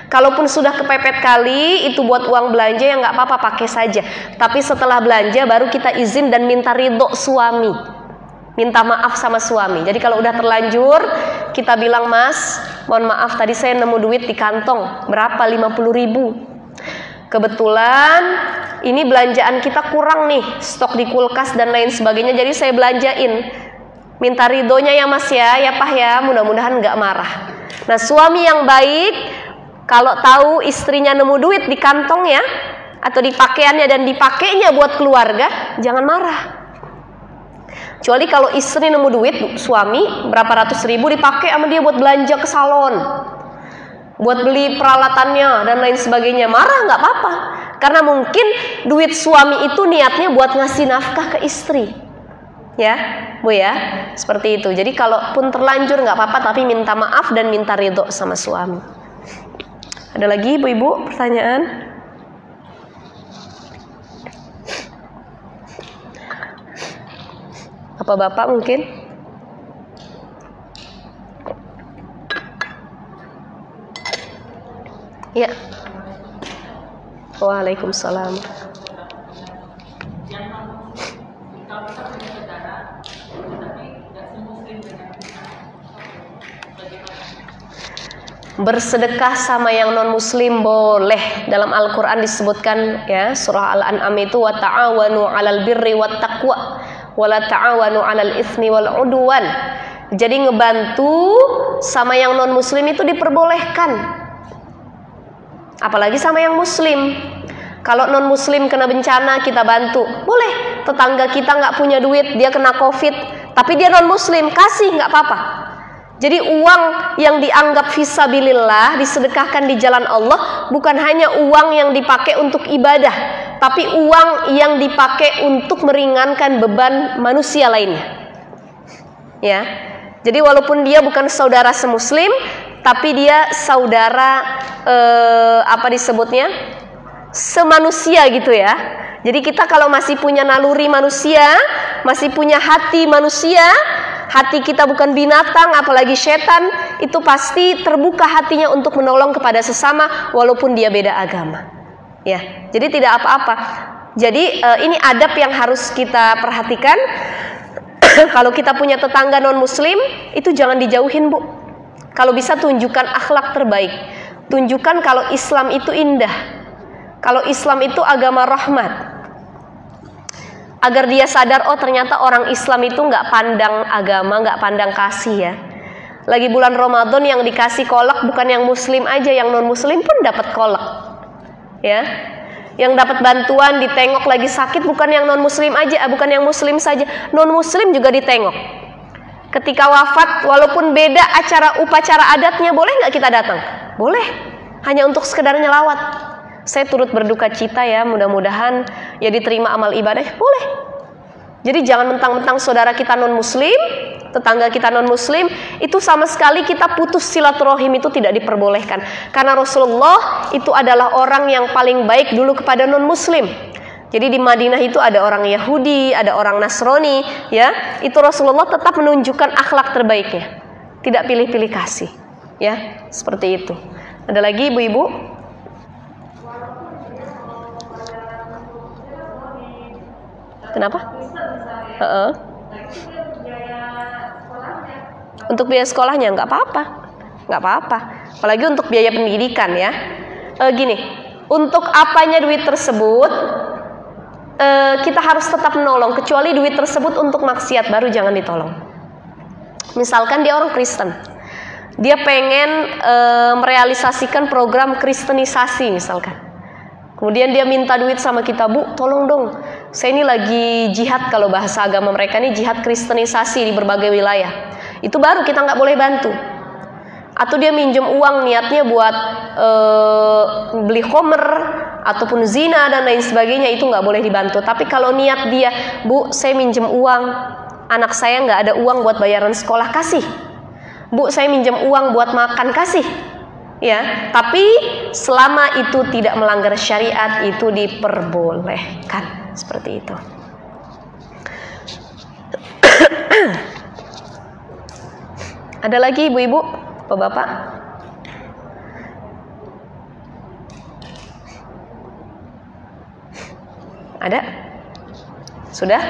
Kalaupun sudah kepepet kali, itu buat uang belanja ya nggak apa-apa, pakai saja. Tapi setelah belanja baru kita izin dan minta ridho suami, minta maaf sama suami. Jadi kalau udah terlanjur, kita bilang, Mas, mohon maaf tadi saya nemu duit di kantong, berapa? 50.000. Kebetulan ini belanjaan kita kurang nih, stok di kulkas dan lain sebagainya, jadi saya belanjain. Minta ridhonya ya Mas ya Pak ya, mudah-mudahan nggak marah. Nah, suami yang baik kalau tahu istrinya nemu duit di kantongnya atau di pakaiannya dan dipakainya buat keluarga, jangan marah. Kecuali kalau istri nemu duit, suami berapa ratus ribu dipakai sama dia buat belanja ke salon, buat beli peralatannya dan lain sebagainya, marah nggak apa-apa. Karena mungkin duit suami itu niatnya buat ngasih nafkah ke istri. Ya, Bu ya, seperti itu. Jadi kalaupun terlanjur nggak apa-apa, tapi minta maaf dan minta ridho sama suami. Ada lagi ibu-ibu pertanyaan? Apa bapak mungkin? Ya. Waalaikumsalam. Bersedekah sama yang non muslim boleh. Dalam Al-Quran disebutkan ya, surah Al-An'am itu, wa ta'awanu 'alal birri wat taqwa wa la ta'awanu 'alal itsmi wal 'udwan. Jadi ngebantu sama yang non muslim itu diperbolehkan. Apalagi sama yang muslim. Kalau non muslim kena bencana, kita bantu. Boleh. Tetangga kita nggak punya duit, dia kena COVID, tapi dia non muslim, kasih, nggak apa-apa. Jadi uang yang dianggap fisabilillah, disedekahkan di jalan Allah, bukan hanya uang yang dipakai untuk ibadah, tapi uang yang dipakai untuk meringankan beban manusia lainnya. Ya. Jadi walaupun dia bukan saudara semuslim, tapi dia saudara apa disebutnya? Semanusia gitu ya. Jadi kita kalau masih punya naluri manusia, masih punya hati manusia, hati kita bukan binatang, apalagi setan, itu pasti terbuka hatinya untuk menolong kepada sesama walaupun dia beda agama. Ya, jadi tidak apa-apa. Jadi ini adab yang harus kita perhatikan. Kalau kita punya tetangga non muslim, itu jangan dijauhin, Bu. Kalau bisa tunjukkan akhlak terbaik. Tunjukkan kalau Islam itu indah. Kalau Islam itu agama rahmat. Agar dia sadar, oh ternyata orang Islam itu nggak pandang agama, nggak pandang kasih ya. Lagi bulan Ramadan yang dikasih kolak bukan yang muslim aja, yang non muslim pun dapat kolak. Ya. Yang dapat bantuan ditengok lagi sakit bukan yang non muslim aja, bukan yang muslim saja, non muslim juga ditengok. Ketika wafat walaupun beda upacara adatnya, boleh nggak kita datang? Boleh. Hanya untuk sekedar nyelawat. Saya turut berduka cita ya, mudah-mudahan ya diterima amal ibadah. Boleh. Jadi jangan mentang-mentang saudara kita non muslim, tetangga kita non muslim, itu sama sekali kita putus silaturahim, itu tidak diperbolehkan. Karena Rasulullah itu adalah orang yang paling baik dulu kepada non muslim. Jadi di Madinah itu ada orang Yahudi, ada orang Nasrani, ya. Itu Rasulullah tetap menunjukkan akhlak terbaiknya. Tidak pilih-pilih kasih. Ya, seperti itu. Ada lagi ibu-ibu? Kenapa? Untuk biaya sekolahnya nggak apa-apa, nggak apa-apa. Apalagi untuk biaya pendidikan ya. Gini, untuk apanya duit tersebut kita harus tetap menolong. Kecuali duit tersebut untuk maksiat, baru jangan ditolong. Misalkan dia orang Kristen, dia pengen merealisasikan program kristenisasi misalkan. Kemudian dia minta duit sama kita, Bu, tolong dong. Saya ini lagi jihad, kalau bahasa agama mereka ini jihad kristenisasi di berbagai wilayah. Itu baru kita nggak boleh bantu. Atau dia minjem uang niatnya buat beli khomer ataupun zina dan lain sebagainya, itu nggak boleh dibantu. Tapi kalau niat dia, Bu, saya minjem uang, anak saya nggak ada uang buat bayaran sekolah, kasih. Bu, saya minjem uang buat makan, kasih. Ya, tapi selama itu tidak melanggar syariat, itu diperbolehkan. Seperti itu. Ada lagi ibu-ibu, bapak-bapak? Ada? Sudah?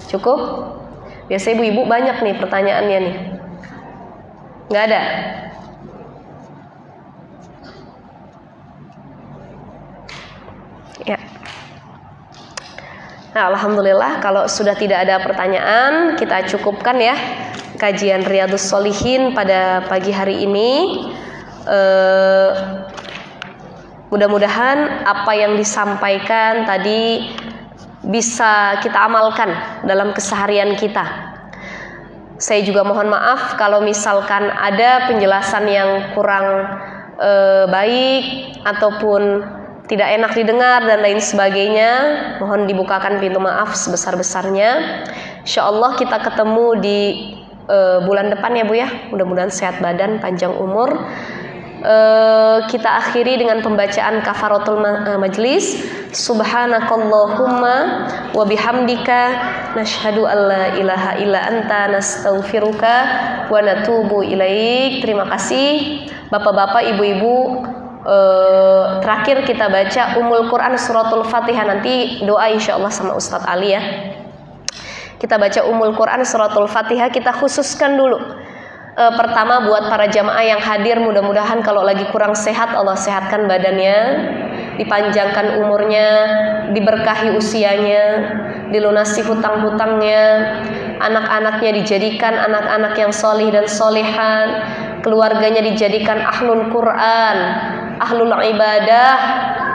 Cukup? Biasa ibu-ibu banyak nih pertanyaannya nih. Nggak ada? Ya. Nah, alhamdulillah kalau sudah tidak ada pertanyaan, kita cukupkan ya kajian Riyadhus Shalihin pada pagi hari ini. Mudah-mudahan apa yang disampaikan tadi bisa kita amalkan dalam keseharian kita. Saya juga mohon maaf kalau misalkan ada penjelasan yang kurang baik ataupun tidak enak didengar dan lain sebagainya, mohon dibukakan pintu maaf sebesar-besarnya. Insyaallah kita ketemu di bulan depan ya Bu ya. Mudah-mudahan sehat badan, panjang umur. Kita akhiri dengan pembacaan kafaratul majlis. Subhanakallahumma wa bihamdika nashhadu an la ilaha illa anta nastaghfiruka wa natubu ilaik. Terima kasih Bapak-bapak, Ibu-ibu. Terakhir kita baca Ummul Quran suratul Fatihah, nanti doa insyaallah sama Ustadz Ali ya. Kita baca Ummul Quran suratul Fatihah, kita khususkan dulu. Pertama buat para jamaah yang hadir, mudah-mudahan kalau lagi kurang sehat Allah sehatkan badannya, dipanjangkan umurnya, diberkahi usianya, dilunasi hutang-hutangnya, anak-anaknya dijadikan anak-anak yang solih dan solihan, keluarganya dijadikan ahlul Quran, ahlul ibadah,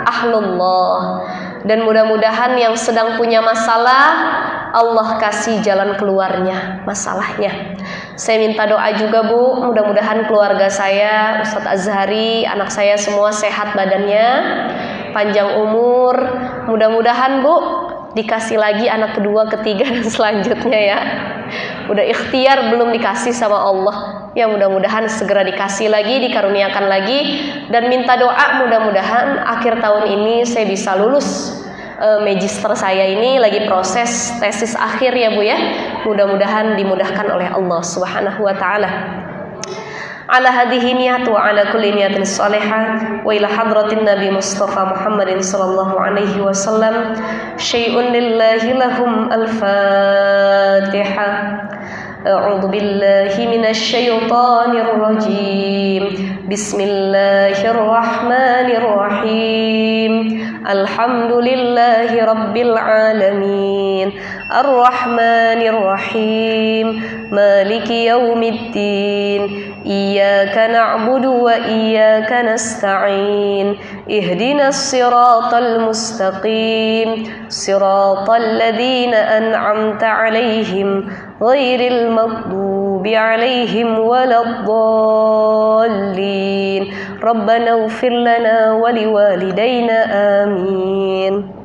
ahlullah. Dan mudah-mudahan yang sedang punya masalah, Allah kasih jalan keluarnya masalahnya. Saya minta doa juga Bu, mudah-mudahan keluarga saya, Ustadz Azhari, anak saya semua sehat badannya, panjang umur. Mudah-mudahan Bu dikasih lagi anak kedua, ketiga dan selanjutnya ya. Udah ikhtiar belum dikasih sama Allah. Ya mudah-mudahan segera dikasih lagi, dikaruniakan lagi. Dan minta doa mudah-mudahan akhir tahun ini saya bisa lulus. Magister saya ini lagi proses tesis akhir ya Bu ya. Mudah-mudahan dimudahkan oleh Allah Subhanahu wa taala. Ala hadhihi niyat wa ala kulli niyatin salihah wa ila hadratin Nabi Mustafa Muhammadin sallallahu alaihi wasallam syai'un lillahi lahum al-Fatihah. A'udzu billahi minasy syaithanir rajim. Bismillahirrahmanirrahim. Alhamdulillahi rabbil alamin. Arrahmanir rahim. Maliki yaumiddin. Iyyaka na'budu wa iyyaka nasta'in. Ihdinas siratal mustaqim. Siratal ladzina an'amta 'alaihim ghairil maghdubi 'alaihim waladdallin. Rabbana ighfir lana wa liwalidayna amin.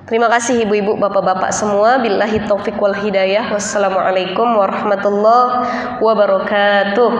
Terima kasih ibu-ibu, bapak-bapak semua. Billahi taufik wal hidayah. Wassalamualaikum warahmatullahi wabarakatuh.